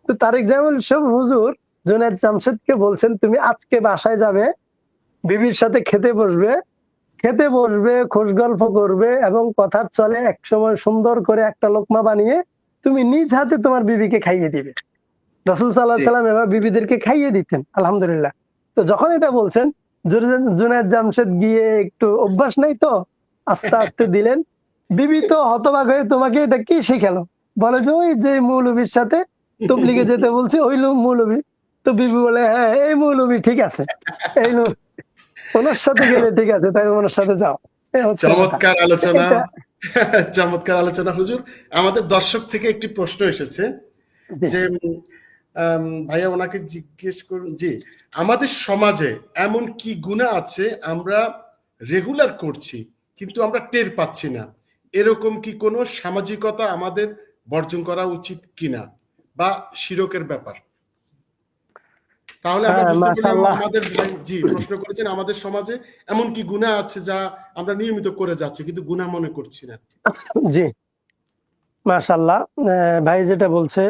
তো তারিক জামিল সাহেব হুজুর জুনায়েদ জামশেদকে বলছেন তুমি আজকে বাসায় যাবে, বিবির সাথে খেতে বসবে, খোশ গল্প করবে এবং কথার চলে একসময় সুন্দর করে একটা লোকমা বানিয়ে তুমি নিজ হাতে তোমার বিবিকে খাইয়ে দিবে। রাসূল সাল্লাল্লাহু
জি।
আলাইহি সাল্লাম এবার বিবিদেরকে খাইয়ে দিতেন আলহামদুলিল্লাহ। তো যখন এটা বলছেন জুনায়েদ জামশেদ গিয়ে একটু অভ্যাস নাই তো আস্তে আস্তে দিলেন। বিবি তো হতবাক হয়ে তোমাকে এটা কি শিখালো? বলে যে ওই যে মৌলবীর সাথে তবলিগে যেতে বলছে ওই লোক মৌলবী। তো বিবি বলে হ্যাঁ এই মৌলবী ঠিক আছে, এই লোক ওনার সাথে গেলে ঠিক আছে, তাই ওনার সাথে যাও। এই হচ্ছে কথা।
চমৎকার আলোচনা।
এটা
চমৎকার আলোচনা হুজুর। আমাদের দর্শক থেকে একটি প্রশ্ন এসেছে
জি
যে ভাইয়া ওনাকে জিজ্ঞেস করুন, জি, আমাদের সমাজে এমন কি গুনাহ আছে আমরা রেগুলার করছি কিন্তু আমরা টের পাচ্ছি না, এরকম কি কোনো সামাজিকতা আমাদের বর্জন করা উচিত কিনা, বা শিরকের ব্যাপার? তাহলে আমরা
হ্যাঁ
বুঝতে পারলাম
মাশাআল্লাহ।
আমাদের ভাই জি প্রশ্ন করেছেন আমাদের সমাজে এমন কি গুনাহ আছে যা আমরা নিয়মিত করে যাচ্ছি কিন্তু গুনাহ মনে করছি না।
জি মাশাআল্লাহ। ভাই যেটা বলছে,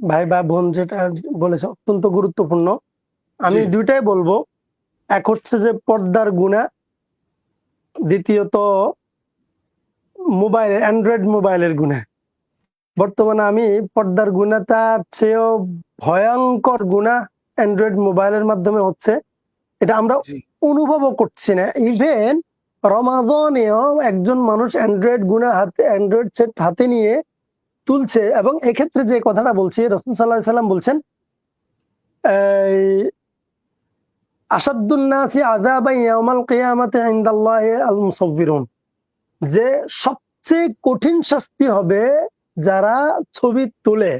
ভাই বা বোন যেটা বলেছে অত্যন্ত গুরুত্বপূর্ণ। আমি
জি।
দুইটাই বলবো। এক হচ্ছে যে পর্দার গুনাহ, দ্বিতীয়ত অ্যান্ড্রয়েড মোবাইলের গুনাহ। বর্তমানে আমি পর্দার গুনাহটার চেয়েও ভয়ংকর গুনাহ অ্যান্ড্রয়েড মোবাইলের মাধ্যমে হচ্ছে। এটা আমরা
জি।
অনুভবও করছি না। ইভেন রমাদানেও একজন মানুষ অ্যান্ড্রয়েড সেট হাতে নিয়ে তুলছে এবং এক্ষেত্রে যে কথাটা বলছি রাসূল সাল্লাল্লাহু আলাইহি সাল্লাম বলছেন এই আসাদ্দুন নাসি আযাবান ইয়াউমাল কিয়ামাতি ইনদাল্লাহি আল মুসাউবিরুন, যে সবচেয়ে কঠিন শাস্তি হবে যারা ছবি তোলে।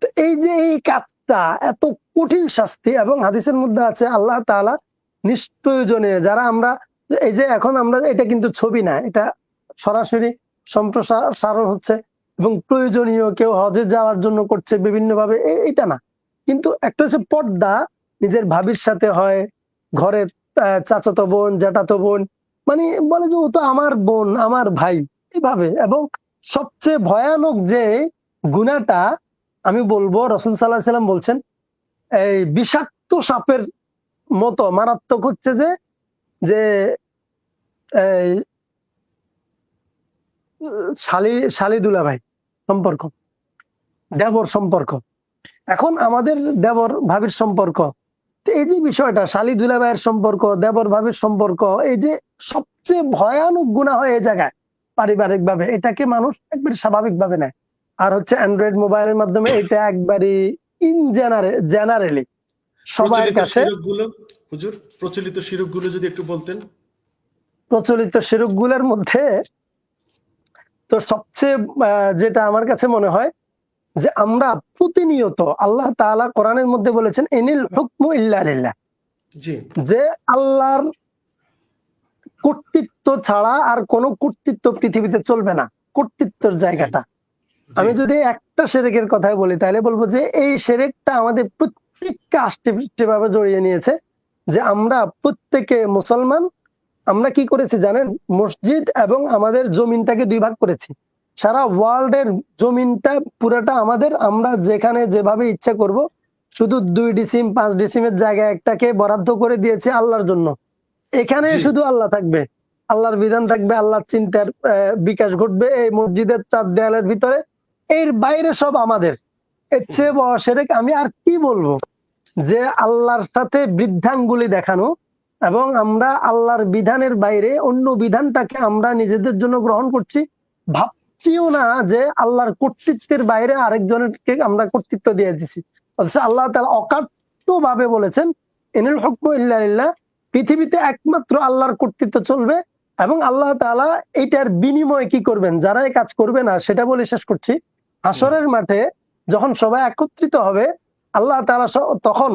তো এই যে এই কাজটা এত কঠিন শাস্তি, এবং হাদিসের মধ্যে আছে আল্লাহ তাআলা নিষ্প্রয়োজনে যারা আমরা এই যে এখন আমরা এটা কিন্তু ছবি না, এটা সরাসরি সম্প্রসারণ হচ্ছে এবং প্রয়োজনীয় কেউ হজে যাওয়ার জন্য করছে বিভিন্ন ভাবে, এটা না। কিন্তু একটা হচ্ছে পর্দা নিজের ভাবির সাথে হয়, ঘরে চাচাতো বোন জ্যাঠাতো বোন, মানে বলে যে ও তো আমার বোন আমার ভাই এভাবে। এবং সবচেয়ে ভয়ানক যে গুনাহটা আমি বলবো, রাসূল সাল্লাল্লাহু আলাইহি সাল্লাম বলছেন এই বিষাক্ত সাপের মতো মারাত্মক হচ্ছে যে যে এই শালী দুলাভাই সম্পর্ক, দেবর সম্পর্ক। এখন আমাদের দেবর ভাবির সম্পর্ক, তো এই যে বিষয়টা শালী দুলাভাইয়ের সম্পর্ক, দেবর ভাবির সম্পর্ক, এই যে সবচেয়ে ভয়ানক গুনাহ হয় এই জায়গায় পারিবারিক ভাবে, এটাকে মানুষ একবারে স্বাভাবিক ভাবে নেয়। আর হচ্ছে অ্যান্ড্রয়েড মোবাইলের মাধ্যমে এটা একবারই জেনারেলি সবার
প্রচলিত
কাছে
শিরকগুলো হুজুর, প্রচলিত শিরকগুলো যদি একটু বলতেন।
প্রচলিত শিরকগুলোর মধ্যে তো সবচেয়ে যেটা আমার কাছে মনে হয় যে আমরা প্রতিনিয়ত আল্লাহ তাআলা কোরআনের মধ্যে বলেছেন ইনিল হুকমু ইল্লা লিল্লাহ,
জি।
যে আল্লাহর কর্তৃত্ব ছাড়া আর কোনো কর্তৃত্ব পৃথিবীতে চলবে না, কর্তৃত্বের জায়গাটা।
জি।
আমি যদি একটা শিরকের কথাই বলি তাহলে বলবো যে এই শিরকটা আমাদের প্রত্যেককে আষ্টেপৃষ্ঠভাবে জড়িয়ে নিয়েছে। যে আমরা প্রত্যেকে মুসলমান, আমরা কি করেছি জানেন, মসজিদ এবং আমাদের জমিনটাকে দুই ভাগ করেছি। সারা ওয়ার্ল্ডের জমিনটা পুরাটা আমাদের, আমরা যেখানে যেভাবে ইচ্ছা করব, শুধু 2 ডিসিম 5 ডিসিমের জায়গায় একটাকে বরাদ্দ করে দিয়েছি আল্লাহর জন্য। এখানে
জি।
শুধু আল্লাহ থাকবে, আল্লাহর বিধান থাকবে, আল্লাহর চিন্তার বিকাশ ঘটবে এই মসজিদের 4 দেয়ালের ভিতরে। এর বাইরে সব আমাদের। এর চেয়ে বড় শিরক আমি আর কি বলবো? যে আল্লাহর সাথে বৃদ্ধাঙ্গুলি দেখানো এবং আমরা আল্লাহর বিধানের বাইরে অন্য বিধানটাকে আমরা নিজেদের জন্য গ্রহণ করছি, ভাবছিও না যে আল্লাহর কর্তৃত্বের বাইরে আরেকজনকে আমরা কর্তৃত্ব দিয়ে দিছি। অথচ আল্লাহ তাআলা অকাট্য ভাবে বলেছেন ইনিল হুকমু ইল্লা লিল্লাহ, পৃথিবীতে একমাত্র আল্লাহর কর্তৃত্ব চলবে। এবং আল্লাহ তাআলা এইটার বিনিময়ে কি করবেন, যারা এই কাজ করবে না সেটা বলে শেষ করছি। হাসরের মাঠে যখন সবাই একত্রিত হবে, আল্লাহ তাআলা তখন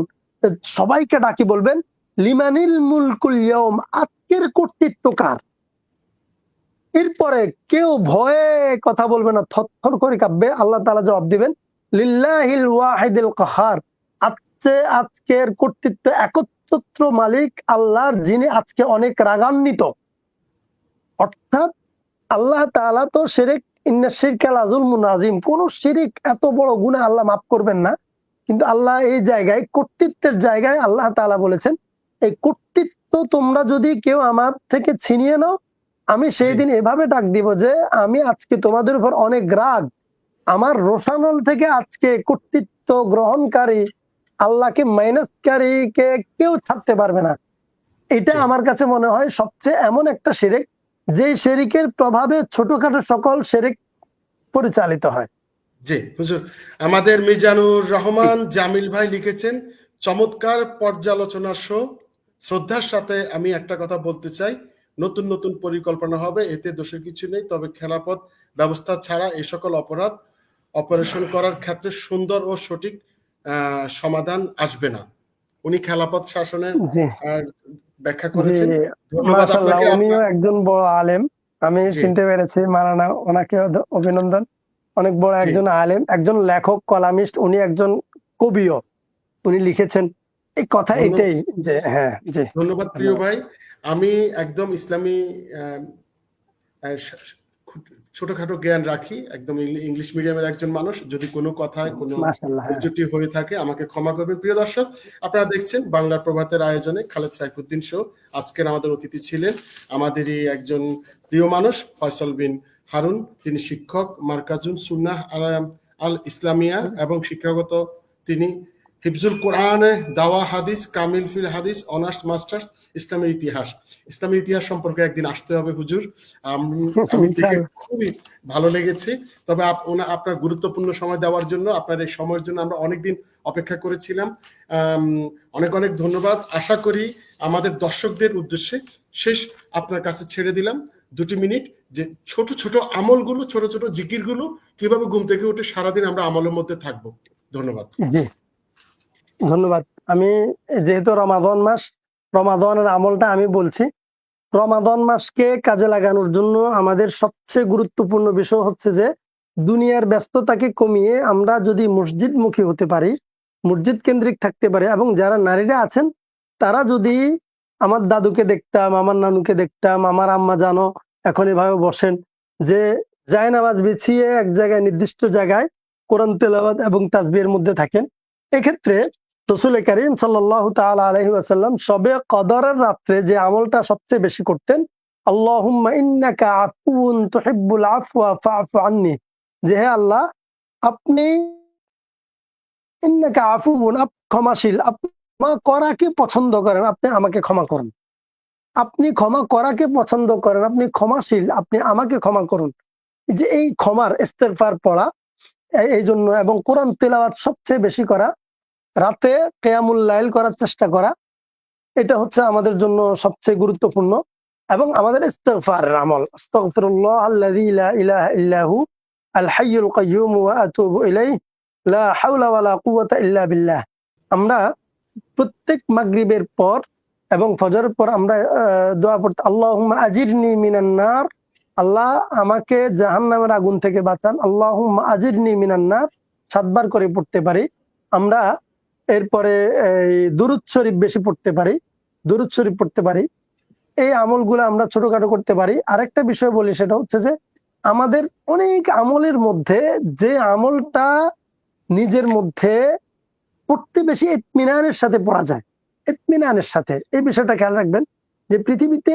সবাইকে ডাকি বলবেন লিমানিল মুলকুল ইয়াউম, আজকের কর্তৃত্ব কার? এরপরে কেউ ভয়ে কথা বলবে না, থরথর করে কাঁপবে। আল্লাহ তাআলা জবাব দিবেন, লিল্লাহিল ওয়াহিদিল কাহার, আজকের কর্তৃত্ব একচ্ছত্র মালিক আল্লাহর, যিনি আজকে অনেক রাগান্বিত। অর্থাৎ আল্লাহ তাআলা তো শিরক, ইন্না শিরকা লাযুলমুন আযীম, কোন শিরিক এত বড় গুনাহ আল্লাহ মাফ করবেন না। কিন্তু আল্লাহ এই জায়গায়, কর্তৃত্বের জায়গায় আল্লাহ তাআলা বলেছেন, এই কর্তৃত্ব তোমরা যদি কেউ আমার থেকে ছিনিয়ে নাও, আমি সেই
জি
দিন এভাবে ডাক দিব যে আমি আজকে তোমাদের উপর অনেক রাগ। আমার রোশানল থেকে আজকে কর্তৃত্ব গ্রহণকারী, আল্লাহকে মাইনাসকারীকে কেউ ছাড়তে পারবে না। এটা
জি
আমার কাছে মনে হয় সবচেয়ে এমন একটা শিরিক, যেই শিরিকের প্রভাবে ছোটখাটো সকল শিরিক পরিচালিত হয়।
জি হুজুর, আমাদের মিজানুর রহমান জামিল ভাই লিখেছেন, চমৎকার পর্যালোচনা শো। শ্রদ্ধার সাথে আমি একটা কথা বলতে চাই, নতুন নতুন পরিকল্পনা হবে, এতে দোষের কিছু নেই, তবে খেলাপথ ব্যবস্থা ছাড়া এই সকল অপরাধ অপারেশন করার ক্ষেত্রে সুন্দর ও সঠিক সমাধান আসবে না। উনি খেলাপথ শাসনের
জি
ব্যাখ্যা
জি
করেছেন। ধন্যবাদ
মাশাআল্লাহ,
আপনাকে।
উনিও একজন বড় আলেম। আমি
জি
চিনতে পেরেছি, মারানা, ওনাকে অভিনন্দন। অনেক বড়
জি
একজন আলেম, একজন লেখক, কলামিস্ট, উনি একজন কবিও, উনি লিখেছেন। এই কথা
ধন্যবাদ।
এটাই যে হ্যাঁ, জি
ধন্যবাদ প্রিয়
ধন্যবাদ।
ভাই। আমি একদম ইসলামী আহ, আহ, স- স- ছোটখাটো জ্ঞান রাখি, একদম ইংলিশ মিডিয়ামের একজন মানুষ। যদি কোনো কথায় কোনো
মাশাআল্লাহ, হ্যাঁ।
ভুলত্রুটি হয়ে থাকে আমাকে ক্ষমা করবেন। প্রিয় দর্শক, আপনারা দেখছেন বাংলার প্রভাতের আয়োজনে খালেদ সাইফুদ্দিন শো। আজকের আমাদের অতিথি ছিলেন আমাদেরই একজন প্রিয় মানুষ, ফয়সাল বিন হারুন। তিনি শিক্ষক, মার্কাজুন সুন্নাহ আল ইসলামিয়া, এবং শিক্ষাগত তিনি হিফজুল কোরআনে, দাওয়া হাদিস, কামিল ফিল হাদিস, অনার্স মাস্টার্স, ইসলামের ইতিহাস। ইসলামের ইতিহাস সম্পর্কে একদিন আসতে হবে হুজুর। আমি দেখে
ইনশাআল্লাহ।
খুবই ভালো লেগেছে। তবে আপনার গুরুত্বপূর্ণ সময় দেওয়ার জন্য, আপনার এই সময়ের জন্য আমরা অনেকদিন অপেক্ষা করেছিলাম। অনেক অনেক ধন্যবাদ। আশা করি আমাদের দর্শকদের উদ্দেশ্যে শেষ আপনার কাছে ছেড়ে দিলাম 2 মিনিট, যে ছোট ছোট আমলগুলো, ছোট ছোট জিকিরগুলো কিভাবে ঘুম থেকে উঠে সারাদিন আমরা আমলের মধ্যে থাকবো। ধন্যবাদ।
জি ধন্যবাদ। আমি, যেহেতু রমাদান মাস, রমাদানের আমলটা আমি বলছি। রমাদান মাসকে কাজে লাগানোর জন্য আমাদের সবচেয়ে গুরুত্বপূর্ণ বিষয় হচ্ছে যে দুনিয়ার ব্যস্ততাকে কমিয়ে আমরা যদি মসজিদমুখী হতে পারি, মসজিদ কেন্দ্রিক থাকতে পারি, এবং যারা নারীরা আছেন তারা যদি, আমার দাদুকে দেখতাম, আমার নানুকে দেখতাম, আমার আম্মা জানো এখন এভাবে বসেন, যে জায়নামাজ বিছিয়ে এক জায়গায়, নির্দিষ্ট জায়গায় কোরআন তেলাওয়াত এবং তাসবিহের মধ্যে থাকেন। এক্ষেত্রে রাসূল কারীম সাল্লাল্লাহু তাআলা আলাইহি ওয়াসাল্লাম শবে কদরের রাত্রে যে আমলটা সবচেয়ে বেশি করতেন, আল্লাহুম্মা ইন্নাকা আফুউন তুহিব্বুল আফওয়া ফা'ফু আন্নি, যে হে আল্লাহ, আপনি ইন্নাকা আফুউন, ক্ষমাশীল, আপনি ক্ষমা করাকে পছন্দ করেন, আপনি আমাকে ক্ষমা করুন। আপনি ক্ষমা করাকে পছন্দ করেন, আপনি ক্ষমাশীল, আপনি আমাকে ক্ষমা করুন। যে এই ক্ষমার ইস্তেগফার পড়া, এই জন্য, এবং কোরআন তেলাওয়াত সবচেয়ে বেশি করা, রাতে কিয়ামুল লাইল করার চেষ্টা করা, এটা হচ্ছে আমাদের জন্য সবচেয়ে গুরুত্বপূর্ণ। এবং আমাদের ইস্তিগফারের আমল, আস্তাগফিরুল্লাহ আল্লাযী লা ইলাহা ইল্লা হু আল হাইয়ুল কাইয়্যুম ওয়া আতুবু ইলাইহি লা হাওলা ওয়া লা কুওয়াতা ইল্লা বিল্লাহ। আমরা প্রত্যেক মাগরিবের পর এবং ফজরের পর আমরা দোয়া পড়তে, আল্লাহুম্মা আজিরনি মিনান নার, আল্লাহ আমাকে জাহান্নামের আগুন থেকে বাঁচান, আল্লাহুম্মা আজিরনি মিনান নার 7 বার করে পড়তে পারি আমরা। এরপরে এই দুরূদ শরীফ বেশি পড়তে পারি, দুরূদ শরীফ পড়তে পারি। এই আমলগুলো আমরা ছোটখাটো করতে পারি। আরেকটা বিষয় বলি, সেটা হচ্ছে যে আমাদের অনেক আমলের মধ্যে যে আমলটা নিজের মধ্যে পড়তে বেশি ইতমিনানের সাথে পড়া যায়, ইতমিনানের সাথে, এই বিষয়টা খেয়াল রাখবেন যে পৃথিবীতে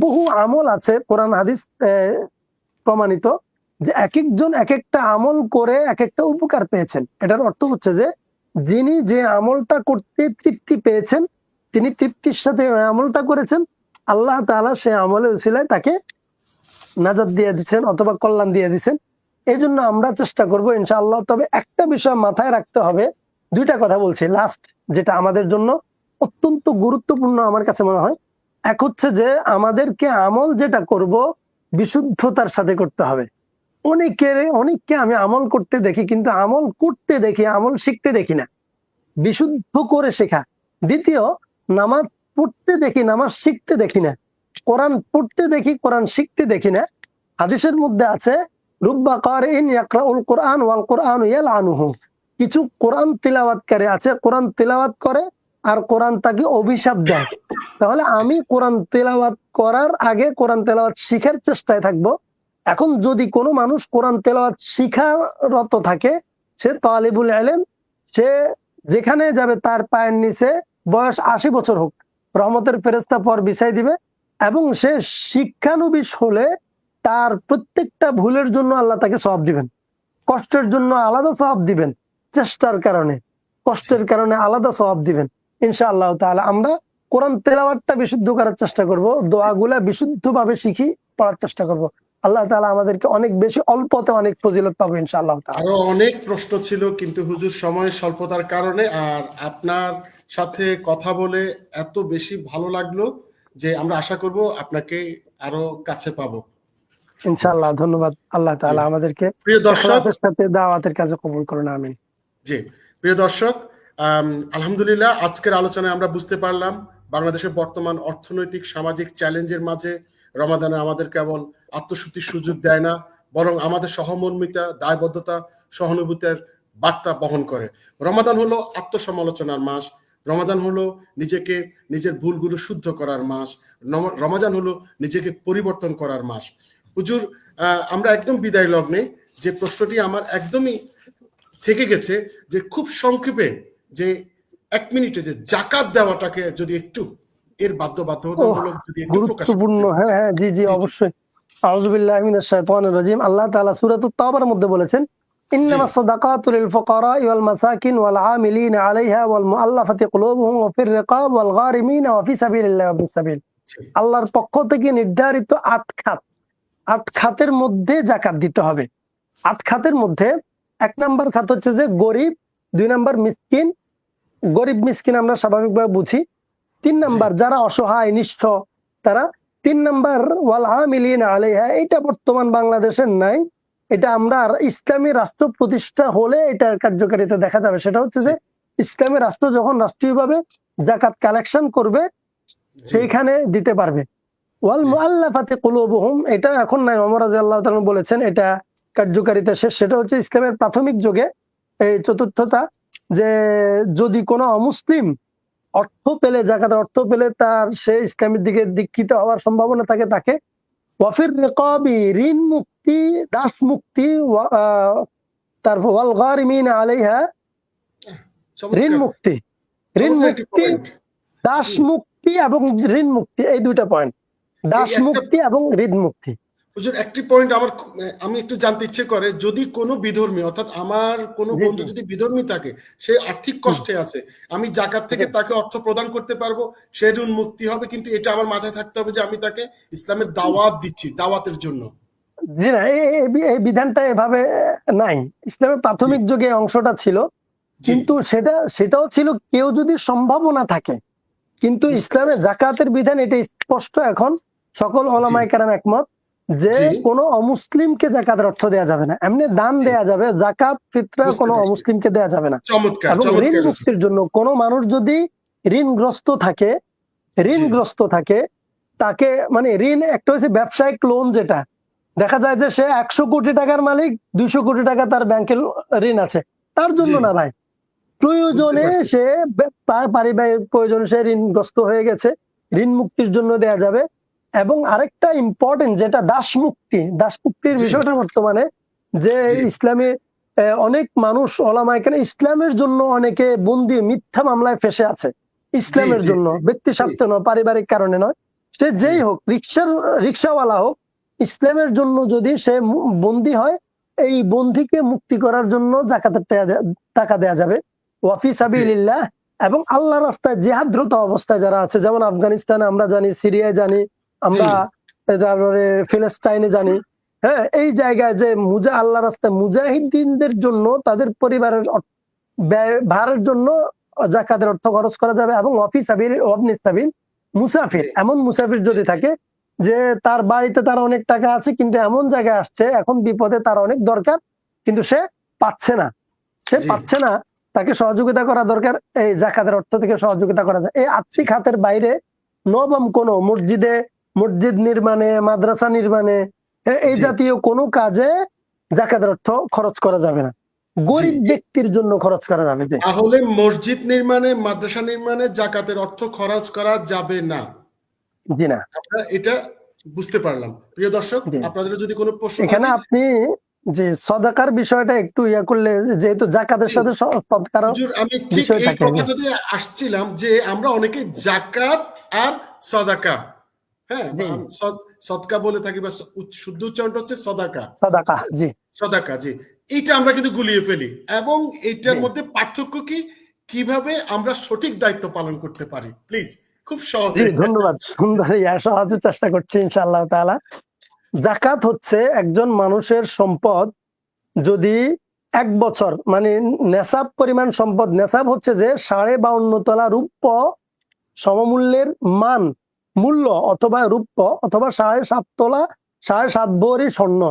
বহু আমল আছে, কোরআন হাদিস প্রমাণিত, যে এক একজন এক একটা আমল করে এক একটা উপকার পেয়েছেন। এটার অর্থ হচ্ছে যে যিনি যে আমলটা করতে তৃপ্তি পেয়েছেন, তিনি তৃপ্তির সাথে ওই আমলটা করেছেন, আল্লাহ তাআলা সে আমলের উসিলায় তাকে নাজাত দিয়ে দিচ্ছেন অথবা কল্যাণ দিয়ে দিচ্ছেন। এই জন্য আমরা চেষ্টা করব ইনশাআল্লাহ। তবে একটা বিষয় মাথায় রাখতে হবে, 2টা কথা বলছি লাস্ট, যেটা আমাদের জন্য অত্যন্ত গুরুত্বপূর্ণ আমার কাছে মনে হয়। এক হচ্ছে যে আমাদেরকে আমল যেটা করব বিশুদ্ধতার সাথে করতে হবে। অনেককে আমি আমল করতে দেখি, কিন্তু আমল করতে দেখি, আমল শিখতে দেখি না। বিশুদ্ধ করে শেখা। দ্বিতীয়, নামাজ পড়তে দেখি, নামাজ শিখতে দেখি না। কোরআন পড়তে দেখি, কোরআন শিখতে দেখি না। হাদিসের মধ্যে আছে রুব্বা কারিইন ইয়াকরাউল কোরআন ওয়াল কোরআনু ইয়ালআনুহু। কিছু কোরআন তিলাওয়াতকারী আছে, কোরআন তিলাওয়াত করে আর কোরআন তাকে অভিশাপ দেয়। তাহলে আমি কোরআন তেলাওয়াত করার আগে কোরআন তেলাওয়াত শিখার চেষ্টায় থাকবো। এখন যদি কোনো মানুষ কোরআন তেলাওয়াত শিখারত থাকে, সে তালিবুল ইলম, সে যেখানে যাবে তার পায়ের নিচে বয়স 80 বছর হোক, রহমতের ফেরেশতা পর বিছাই দিবে। এবং সে শিক্ষানবিশ হলে তার প্রত্যেকটা ভুলের জন্য আল্লাহ তাকে সওয়াব দিবেন, কষ্টের জন্য আলাদা সওয়াব দিবেন, চেষ্টার কারণে কষ্টের কারণে আলাদা সওয়াব দিবেন ইনশাআল্লাহ তাআলা। আমরা কোরআন তেলাওয়াতটা বিশুদ্ধ করার চেষ্টা করব, দোয়াগুলা বিশুদ্ধভাবে শিখি পড়ার চেষ্টা করব। আল্লাহ তাআলা আমাদেরকে অনেক বেশি, অল্পতে অনেক ফজিলত পাবো ইনশাআল্লাহ তাআলা।
আরো অনেক প্রশ্ন ছিল কিন্তু হুজুর সময় স্বল্পতার কারণে, আর আপনার সাথে কথা বলে এত বেশি ভালো লাগলো যে আমরা আশা করব আপনাকে আরো কাছে পাবো।
ইনশাআল্লাহ, ধন্যবাদ। আল্লাহ তাআলা আমাদেরকে
প্রিয় দর্শক,
ইখলাসের সাথে দাওয়াতের কাজে কবুল করুন, আমিন।
জি প্রিয় দর্শক, আলহামদুলিল্লাহ আজকের আলোচনায় আমরা বুঝতে পারলাম বাংলাদেশের বর্তমান অর্থনৈতিক সামাজিক চ্যালেঞ্জের মাঝে রমাদানে আমাদের কেবল আত্মশুদ্ধির সুযোগ দেয় না, বরং আমাদের সহমর্মিতা, দায়বদ্ধতা, সহানুভূতির বার্তা বহন করে। রমাদান হলো আত্মসমালোচনার মাস, রমাদান হলো নিজেকে, নিজের ভুলগুলো শুদ্ধ করার মাস, রমাদান হলো নিজেকে পরিবর্তন করার মাস। হুজুর, আমরা একদম বিদায় লগ্নে যে প্রশ্নটি আমার একদমই থেকে গেছে, যে খুব সংক্ষেপে যে 1 মিনিটে যে জাকাত দেওয়াটাকে যদি একটু এর বাধ্যবাধকতামূলক যদি একটু প্রকাশ
গুরুত্বপূর্ণ।
করতেন।
হ্যাঁ হ্যাঁ, জি জি, অবশ্যই। আউযু বিল্লাহি মিনাশ শাইতানির রাজিম। আল্লাহ তাআলা সূরাতুত তাওবার মধ্যে বলেছেন, ইন্নামাস সাদাকাতু লিল ফুকারাই ওয়াল মাসাকিন ওয়াল আমিলিনা আলাইহা ওয়াল মুআল্লাফাতি কুলুবুহুম ওয়া ফির রিকাব ওয়াল গারিমিনা ওয়া ফি সাবিলিল্লাহি ওয়া ফিস সাবিল। আল্লাহর পক্ষ থেকে নির্ধারিত 8 খাত, 8 খাতের মধ্যে যাকাত দিতে হবে। 8 খাতের মধ্যে 1 নাম্বার খাত হচ্ছে যে গরিব, 2 নাম্বার মিসকিন। গরিব মিসকিন আমরা স্বাভাবিকভাবে বুঝি। 3 নাম্বার যারা অসহায় নিঃস্ব তারা। 3 নাম্বার ওয়াল আমিলিনা আলাইহা, এটা বর্তমান বাংলাদেশের নাই, এটা আমরা ইসলামী রাষ্ট্র প্রতিষ্ঠা হলে এটার কার্যকারিতা দেখা যাবে। সেটা হচ্ছে যে ইসলামী রাষ্ট্র যখন রাষ্ট্রীয়ভাবে জাকাত কালেকশন করবে সেইখানে দিতে পারবে। ওয়াল মুআল্লাফাতি কুলুবুহুম, এটা এখন নাই, ওমর রাদিয়াল্লাহু তাআলা বলেছেন এটা কার্যকারিতা শেষ। সেটা হচ্ছে ইসলামের প্রাথমিক যুগে এই চতুর্থতা, যে যদি কোনো অমুসলিম অর্থ পেলে, জাকাতের অর্থ পেলে তার সে ইসলামের দিকে দীক্ষিত হওয়ার সম্ভাবনা থাকে, তাকে ওয়াফির রিকাবি, ঋণ মুক্তি, দাস মুক্তি, তারপর ওয়াল গারিমিনা আলাইহা, ঋণ মুক্তি, ঋণ মুক্তি, দাস মুক্তি এবং ঋণ মুক্তি, এই 2টা পয়েন্ট, দাস মুক্তি এবং ঋণ মুক্তি।
হুজুর, একটি পয়েন্ট আমি একটু জানতে ইচ্ছে করে, যদি কোনো বিধর্মী, অর্থাৎ আমার কোনো বন্ধু যদি বিধর্মী থাকে, সে আর্থিক কষ্টে আছে, আমি জাকাত থেকে তাকে অর্থ প্রদান করতে পারবো, সে ঋণ মুক্তি হবে, কিন্তু এটা আমার মাথায় থাকতে হবে যে আমি তাকে ইসলামের দাওয়াত দিচ্ছি, দাওয়াতের জন্য।
জি না, এই বিধানটা এভাবে নাই। ইসলামের প্রাথমিক যুগে অংশটা ছিল, কিন্তু সেটাও ছিল কেউ যদি সম্ভাবনা থাকে। কিন্তু ইসলামের জাকাতের বিধান এটা স্পষ্ট, এখন সকল ওলামায়ে কেরাম একমত যে কোনো অমুসলিমকে জাকাতের অর্থ দেয়া যাবে না, এমনি দান দেয়া যাবে, জাকাত ফিতরা কোনো অমুসলিমকে দেয়া যাবে না। এবং ঋণ মুক্তির জন্য কোনো মানুষ যদি ঋণগ্রস্ত থাকে তাকে, মানে ঋণ একটা হচ্ছে ব্যবসায়িক লোন, যেটা দেখা যায় যে সে 100 কোটি টাকার মালিক, 200 কোটি টাকা তার ব্যাংকের ঋণ আছে, তার জন্য না ভাই, প্রয়োজনে সে তার পারিবারিক প্রয়োজনে সে ঋণগ্রস্ত হয়ে গেছে, ঋণ মুক্তির জন্য দেয়া যাবে। এবং আরেকটা ইম্পর্টেন্ট যেটা দাস মুক্তির বিষয়টা বর্তমানে যে ইসলামে অনেক মানুষ ওলামায়ে কেরাম ইসলামের জন্য অনেকে বন্দী, মিথ্যা মামলায় ফেঁসে আছে, ইসলামের জন্য, ব্যক্তি স্বার্থে নয়, পারিবারিক কারণে নয়, সে যেই হোক, রিক্সাওয়ালা হোক, ইসলামের জন্য যদি সে বন্দী হয়, এই বন্দীকে মুক্তি করার জন্য জাকাতের টাকা দেয়া যাবে। ওয়া ফি সাবিলিল্লাহ, এবং আল্লাহর রাস্তায় জিহাদরত অবস্থায় যারা আছে, যেমন আফগানিস্তানে আমরা জানি, সিরিয়ায় জানি, আমরা তারপরে ফিলিস্তিনে জানি, হ্যাঁ, এই জায়গায় যে আল্লাহর রাস্তায় মুজাহিদিনদের জন্য তাদের পরিবারের ভাড়ার জন্য জাকাতের অর্থ খরচ করা যাবে। এবং ওয়া ফি সাবিল, ওয়াবনিস সাবিল, মুসাফির, এমন মুসাফির যদি থাকে যে তার বাড়িতে তার অনেক টাকা আছে, কিন্তু এমন জায়গায় আসছে এখন বিপদে, তার অনেক দরকার কিন্তু সে পাচ্ছে না, তাকে সহযোগিতা করা দরকার, এই জাকাতের অর্থ থেকে সহযোগিতা করা যায়। এই 8টি খাতের বাইরে নবম কোনো মসজিদ নির্মাণে, মাদ্রাসা নির্মাণে, এই
জি
জাতীয় কোনো কাজে জাকাতের অর্থ খরচ করা যাবে না।
জি
গরিব ব্যক্তির জন্য খরচ করা যাবে। যে
তাহলে মসজিদ নির্মাণে, মাদ্রাসা নির্মাণে জাকাতের অর্থ খরচ করা যাবে না।
জি না,
আমরা এটা বুঝতে পারলাম। প্রিয় দর্শক,
জি।
আপনাদের যদি কোনো প্রশ্ন
এখানে
থাকে,
আপনি যে সদাকার বিষয়টা একটু ইয়া করলে, যেহেতু জাকাতের
জি
সাথে সদকার
হুজুর, আমি ঠিক
বিষয়
এই
থাকে। জি
কথাটাতে আসছিলাম যে আমরা অনেকে জাকাত আর সদাকা, হ্যাঁ, বা
জি,
সদকা বলে থাকি, বা শুদ্ধ উচ্চারণটা হচ্ছে সদাকা,
সদাকা। জি
সদাকা, জি। এইটা আমরা কিন্তু গুলিয়ে ফেলি, এবং
জি
এইটার মধ্যে পার্থক্য কি, কিভাবে আমরা সঠিক দায়িত্ব পালন করতে পারি, প্লিজ, খুব
জি,
সহজে।
ধন্যবাদ। সুন্দর, ইয়া সহজে চেষ্টা করছি ইনশাআল্লাহ তাআলা। যাকাত হচ্ছে একজন মানুষের সম্পদ যদি ১ বছর মানে নেসাব পরিমাণ সম্পদ, নেসাব হচ্ছে যে ৫২.৫ তলা রূপ্য সমমূল্যের মান, মূল্য, অথবা রূপ্য, অথবা ৭.৫ তলা ৭.৫ ভরি স্বর্ণ,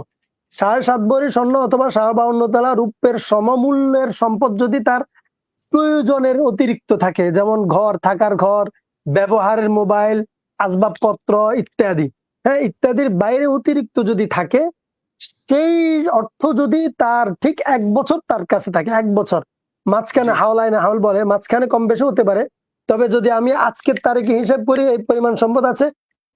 ৭.৫ ভরি স্বর্ণ অথবা ৫২.৫ তলা রূপের সমমূল্যের সম্পদ যদি তার প্রয়োজনের অতিরিক্ত থাকে, যেমন থাকার ঘর, ব্যবহারের মোবাইল, আসবাবপত্র ইত্যাদি, হ্যাঁ, ইত্যাদির বাইরে অতিরিক্ত যদি থাকে, সেই অর্থ যদি তার ঠিক ১ বছর তার কাছে থাকে, ১ বছর মাঝখানে
জি
হাওলায় না হাওল বলে, মাঝখানে কম বেশি হতে পারে। তবে যদি আমি আজকের তারিখে হিসাব করি এই পরিমাণ সম্পদ আছে,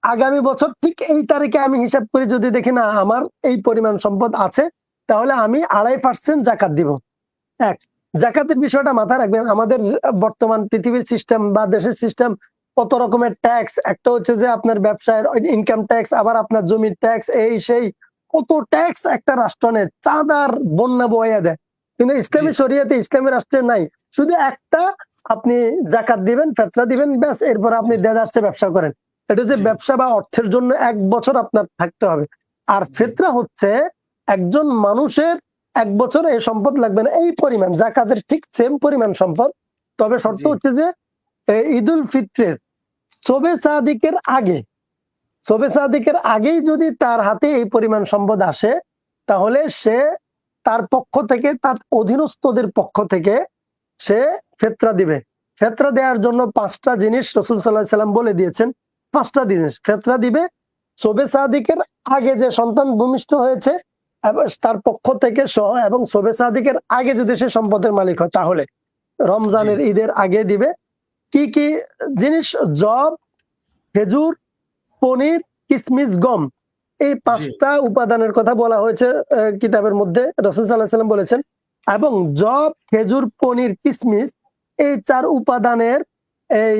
আগামী বছর ঠিক এই তারিখে আমি হিসাব করি, যদি দেখি না আমার এই পরিমাণ সম্পদ আছে, তাহলে আমি ২.৫% জাকাত দিব। এক, জাকাতের বিষয়টা মাথায় রাখবেন। আমাদের বর্তমান পৃথিবীর সিস্টেম বা দেশের সিস্টেম, কত রকমের ট্যাক্স। একটা হচ্ছে যে আপনার ব্যবসায় ইনকাম ট্যাক্স, আবার আপনার জমির ট্যাক্স, এই সেই কত ট্যাক্স একটা রাষ্ট্র নেয়, চাঁদার বন্যা বইয়া দেয়। কিন্তু
জি
ইসলামী শরিয়াতে, ইসলামী রাষ্ট্রে নাই। শুধু একটা, আপনি জাকাত দিবেন, ফেতরা দিবেন, ব্যাস, এরপর আপনি
জি
দেদারসে ব্যবসা করেন। এটা হচ্ছে
জি
ব্যবসা বা অর্থের জন্য ১ বছর আপনার থাকতে হবে। আর
জি
ফেতরা হচ্ছে একজন মানুষের ১ বছর এই সম্পদ লাগবে না, এই পরিমাণ জাকাতের ঠিক সেম পরিমাণ সম্পদ। তবে শর্ত
জি
হচ্ছে যে ঈদুল ফিত্রের শবে সাদিকের আগে, শবে সাদিকের আগেই যদি তার হাতে এই পরিমাণ সম্পদ আসে, তাহলে সে তার পক্ষ থেকে, তার অধীনস্থদের পক্ষ থেকে সে ফেতরা দিবে। ফেতরা দেওয়ার জন্য ৫টা জিনিস রাসূল সাল্লাল্লাহু আলাইহি সাল্লাম বলে দিয়েছেন। ৫টা জিনিস ফেতরা দিবে। শবে সাদিকের আগে যে সন্তান ভূমিষ্ঠ হয়েছে এবং তার পক্ষ থেকে সহ, এবং শবে সাদিকের আগে যদি সে সম্পদের মালিক হয়, তাহলে
জি
রমজানের ঈদের আগে দিবে। কি কি জিনিস? যব, খেজুর, পনির, কিসমিস, গম। এই
জি
৫টা উপাদানের কথা বলা হয়েছে কিতাবের মধ্যে। রাসূল সাল্লাল্লাহু আলাইহি সাল্লাম বলেছেন। এবং যব, খেজুর, পনির, কিসমিস, এই ৪ উপাদানের এই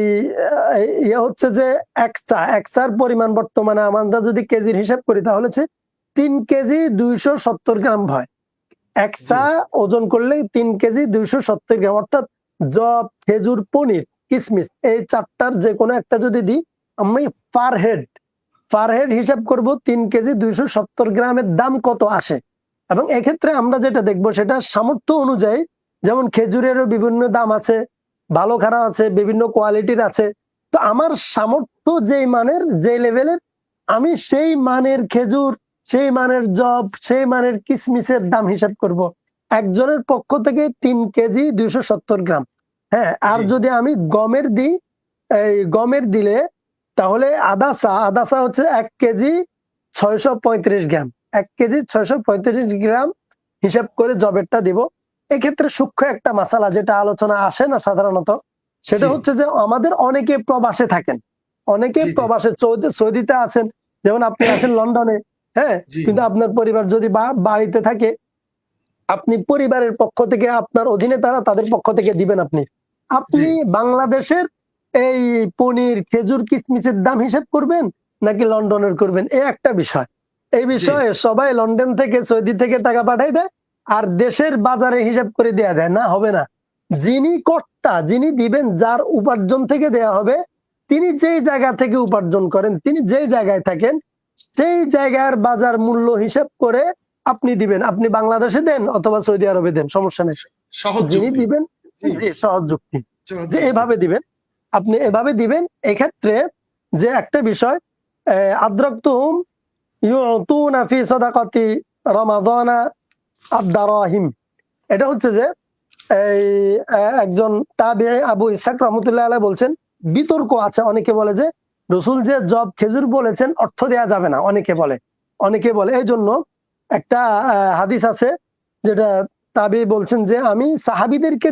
ইয়ে হচ্ছে যে এক চার পরিমাণ বর্তমানে আমরা যদি কেজির হিসাব করি, তাহলে হচ্ছে ৩ কেজি ২৭০ গ্রাম হয়। এক
জি
চা ওজন করলে ৩ কেজি ২৭০ গ্রাম, অর্থাৎ যব, খেজুর, পনির, কিসমিস, এই ৪টার যে কোনো একটা যদি দিই, আমি পার হেড হিসাব করব ৩ কেজি ২৭০ গ্রামের দাম কত আসে। এবং এক্ষেত্রে আমরা যেটা দেখব, সেটা সামর্থ্য অনুযায়ী, যেমন খেজুরেরও বিভিন্ন দাম আছে, ভালো খারাপ আছে, বিভিন্ন কোয়ালিটির আছে। তো আমার সামর্থ্য যেই মানের, যে লেভেলের, আমি সেই মানের খেজুর, সেই মানের জব, সেই মানের কিসমিসের দাম হিসাব করব। একজনের পক্ষ থেকে ৩ কেজি ২৭০ গ্রাম। হ্যাঁ, আর
জি
যদি আমি গমের দিই, এই গমের দিলে, তাহলে আদা চা হচ্ছে ১ কেজি ৬৩৫ গ্রাম। ১ কেজি ৬৩৫ গ্রাম হিসাব করে জবেরটা দিব। এক্ষেত্রে সূক্ষ্ম একটা মাসালা যেটা আলোচনা আসে না সাধারণত, সেটা
জি
হচ্ছে যে আমাদের অনেকে প্রবাসে থাকেন। অনেকে
জি জি
প্রবাসে সৌদিতে আছেন, যেমন আপনি আছেন লন্ডনে, হ্যাঁ?
জি
কিন্তু আপনার পরিবার যদি বাড়িতে থাকে, আপনি পরিবারের পক্ষ থেকে, আপনার অধীনে তারা, তাদের পক্ষ থেকে দিবেন আপনি।
জি
আপনি বাংলাদেশের এই পনির, খেজুর, কিসমিসের দাম হিসাব করবেন নাকি লন্ডনের করবেন, এই একটা বিষয়। এই
জি
বিষয়ে সবাই লন্ডন থেকে, সৌদি থেকে টাকা পাঠাই দেয়, আর দেশের বাজারে হিসাব করে দেয়া দেয় না, হবে না। যিনি কর্তা, যিনি দিবেন, যার উপার্জন থেকে দেয়া হবে, তিনি যেই জায়গা থেকে উপার্জন করেন, তিনি যেই জায়গায় থাকেন, সেই জায়গার বাজার মূল্য হিসাব করে আপনি দিবেন। আপনি বাংলাদেশে দেন অথবা সৌদি আরবে দেন, সমস্যা নেই।
সহজ
যিনি
যুক্তি।
দিবেন,
জি
জি, সহজ যুক্তি।
সহজ
যে
যুক্তি।
এভাবে দিবেন, আপনি
জি
এভাবে দিবেন। এক্ষেত্রে যে একটা বিষয়, আদ্রাকতুহুম ইউতুনা ফি সাদাকাতি রমাদানা আদ-দারাহিম। এটা হচ্ছে যে এই একজন তাবিঈ আবু ইসহাক রাহমাতুল্লাহ আলাইহি বলছেন, বিতর্ক আছে। অনেকে বলে যে রসুল যে জব খেজুর বলেছেন অর্থ দেয়া যাবে না, অনেকে বলে। এই জন্য একটা হাদিস আছে যেটা তাবি বলছেন যে আমি সাহাবীদেরকে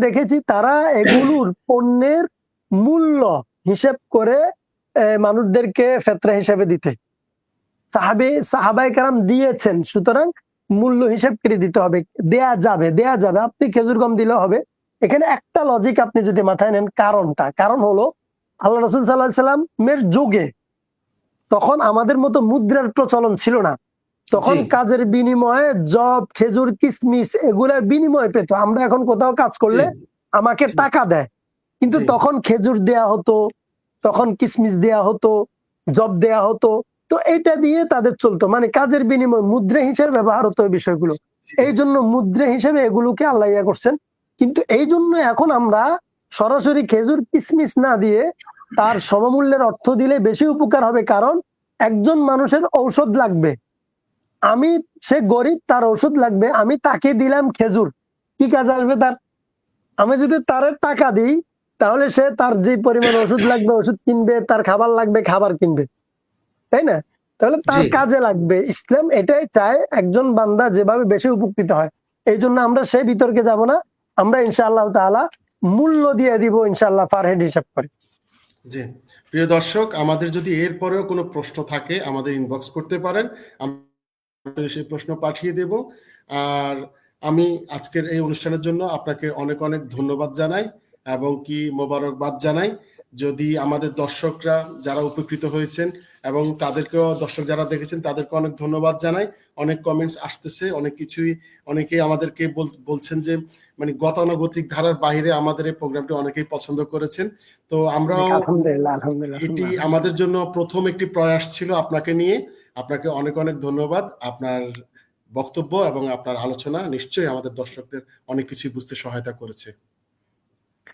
দেখেছি তারা এগুলোর পণ্যের মূল্য হিসেব করে মানুষদেরকে ফেতরা হিসেবে দিতে। সাহাবায়ে কেরাম দিয়েছেন, সুতরাং মূল্য হিসেব করে দিতে হবে। দেয়া যাবে, আপনি খেজুর গম দিলেও হবে। এখানে একটা লজিক আপনি যদি মাথায় নেন, কারণ হলো আল্লাহ রাসূল সাল্লাল্লাহু আলাইহি সাল্লামের যুগে তখন আমাদের মতো মুদ্রার প্রচলন ছিল না। তখন
জি
কাজের বিনিময়ে জব, খেজুর, কিসমিস এগুলার বিনিময় পেত। আমরা এখন কোথাও কাজ করলে
জি
আমাকে
জি
টাকা দেয়, কিন্তু
জি
তখন খেজুর দেয়া হতো, তখন কিসমিস দেয়া হতো, জব দেয়া হতো। তো এটা দিয়ে তাদের চলতো, মানে কাজের বিনিময় মুদ্রা হিসেবে ব্যবহার হতো এই বিষয়গুলো।
জি
এই জন্য মুদ্রা হিসেবে এগুলোকে আল্লাহ ইয়া করছেন। কিন্তু এই জন্য এখন আমরা সরাসরি খেজুর কিসমিস না দিয়ে তার সমমূল্যের অর্থ দিলে বেশি উপকার হবে। কারণ একজন মানুষের ঔষধ লাগবে, সে গরিব, তার ওষুধ লাগবে, আমি তাকে দিলাম খেজুর, কি কাজ আসবে তার? আমি যদি তার টাকা দিই, তাহলে সে তার যে পরিমাণ ওষুধ লাগবে ওষুধ কিনবে, তার খাবার লাগবে খাবার কিনবে, তাই না? তাহলে
জি
তার কাজে লাগবে। ইসলাম এটাই চায় একজন বান্দা যেভাবে বেশি উপকৃত হয়। এই জন্য আমরা সেই বিতর্কে যাব না, আমরা ইনশাআল্লাহ তাআলা মূল্য দিয়ে দিব ইনশাআল্লাহ পার হেড হিসাব করে।
জি প্রিয় দর্শক, আমাদের যদি এর পরেও কোনো প্রশ্ন থাকে আমাদের ইনবক্স করতে পারেন, আমরা সেই প্রশ্ন পাঠিয়ে দেব। আর আমি আজকের এই অনুষ্ঠানের জন্য আপনাকে অনেক অনেক ধন্যবাদ জানাই এবং কি মোবারকবাদ জানাই। যদি আমাদের দর্শকরা যারা উপকৃত হয়েছেন এবং তাদেরকেও, দর্শক যারা দেখেছেন তাদেরকে অনেক ধন্যবাদ জানাই। অনেক কমেন্টস আসতেছে, অনেক কিছুই, অনেকেই আমাদেরকে বলছেন যে মানে গতানুগতিক ধারার বাইরে আমাদের এই প্রোগ্রামটি অনেকেই পছন্দ করেছেন। তো আমরাও,
আলহামদুলিল্লাহ।
এটি আমাদের জন্য প্রথম একটি প্রয়াস ছিল আপনাকে নিয়ে। আপনাকে অনেক অনেক ধন্যবাদ। আপনার বক্তব্য এবং আপনার আলোচনা নিশ্চয়ই আমাদের দর্শকদের অনেক কিছুই বুঝতে সহায়তা করেছে।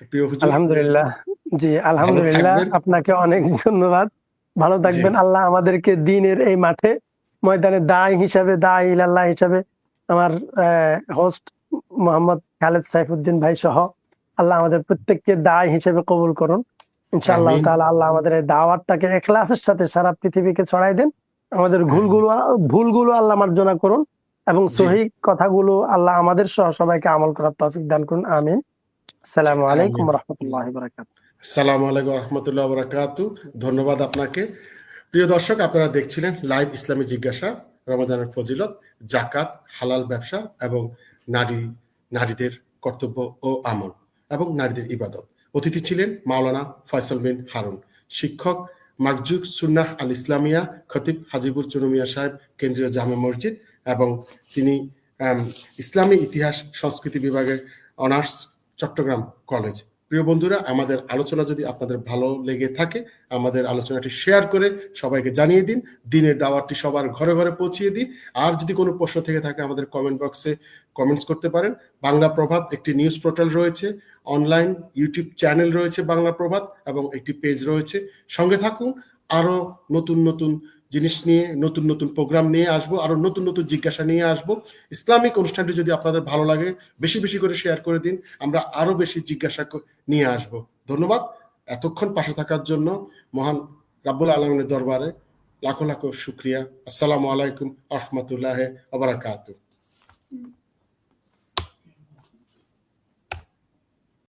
প্রিয় হুজুর,
আলহামদুলিল্লাহ। জি,
ভালো
আলহামদুলিল্লাহ।
থাকবেন।
আপনাকে অনেক ধন্যবাদ। ভালো
জি
থাকবেন। আল্লাহ আমাদেরকে দ্বীনের এই মাঠে, ময়দানে দাঈ ইলাল্লাহ হিসাবে আমার হোস্ট মোহাম্মদ খালেদ সাইফুদ্দিন ভাই সহ আল্লাহ আমাদের প্রত্যেককে দাঈ হিসেবে কবুল করুন। ইনশাআল্লাহ
আমিন
তাআলা আল্লাহ আমাদের এই দাওয়াতটাকে ইখলাসের সাথে সারা পৃথিবীকে ছড়াই দেন। আমাদের
আমিন।
ভুলগুলো আল্লাহ মার্জনা করুন এবং
জি
সহিহ কথাগুলো আল্লাহ আমাদের সহ সবাইকে আমল করার তৌফিক দান করুন। আমিন।
জি
আসসালামু আলাইকুম
আমিন।
ওয়া রাহমাতুল্লাহি ওয়া বারাকাতুহু।
আসসালামু আলাইকুম ওয়া রাহমাতুল্লাহি ওয়া বারাকাতুহু। ধন্যবাদ আপনাকে। প্রিয় দর্শক, আপনারা দেখছিলেন লাইভ ইসলামী জিজ্ঞাসা, রমাদানের ফজিলত, জাকাত, হালাল ব্যবসা এবং নারীদের কর্তব্য ও আমল এবং নারীদের ইবাদত। অতিথি ছিলেন মাওলানা ফয়সাল বিন হারুন, শিক্ষক মাকজুক সুন্নাহ আল ইসলামিয়া, খতিব হাজিবুর চুনুমিয়া সাহেব, কেন্দ্রীয় জামে মসজিদ, এবং তিনি ইসলামী ইতিহাস সংস্কৃতি বিভাগের অনার্স, চট্টগ্রাম কলেজ। প্রিয় বন্ধুরা, আমাদের আলোচনা যদি আপনাদের ভালো লেগে থাকে, আমাদের আলোচনাটি শেয়ার করে সবাইকে জানিয়ে দিন। দিনের দাওয়াতটি সবার ঘরে ঘরে পৌঁছিয়ে দিন। আর যদি কোনো প্রশ্ন থেকে থাকে আমাদের কমেন্ট বক্সে কমেন্টস করতে পারেন। বাংলা প্রভাত একটি নিউজ পোর্টাল রয়েছে, অনলাইন ইউটিউব চ্যানেল রয়েছে বাংলা প্রভাত, এবং একটি পেজ রয়েছে। সঙ্গে থাকুন। আরো নতুন নতুন জিনিস নিয়ে, নতুন নতুন প্রোগ্রাম নিয়ে আসবো, আরো নতুন নতুন জিজ্ঞাসা নিয়ে আসবো। ইসলামিক অনুষ্ঠানটি যদি আপনাদের ভালো লাগে, বেশি বেশি করে শেয়ার করে দিন, আমরা আরো বেশি জিজ্ঞাসা নিয়ে আসবো। ধন্যবাদ এতক্ষণ পাশে থাকার জন্য। মহান রাব্বুল আলামিনের দরবারে লাখো লাখো শুকরিয়া। আসসালামু আলাইকুম ওয়া রাহমাতুল্লাহি ওয়া বারাকাতুহু।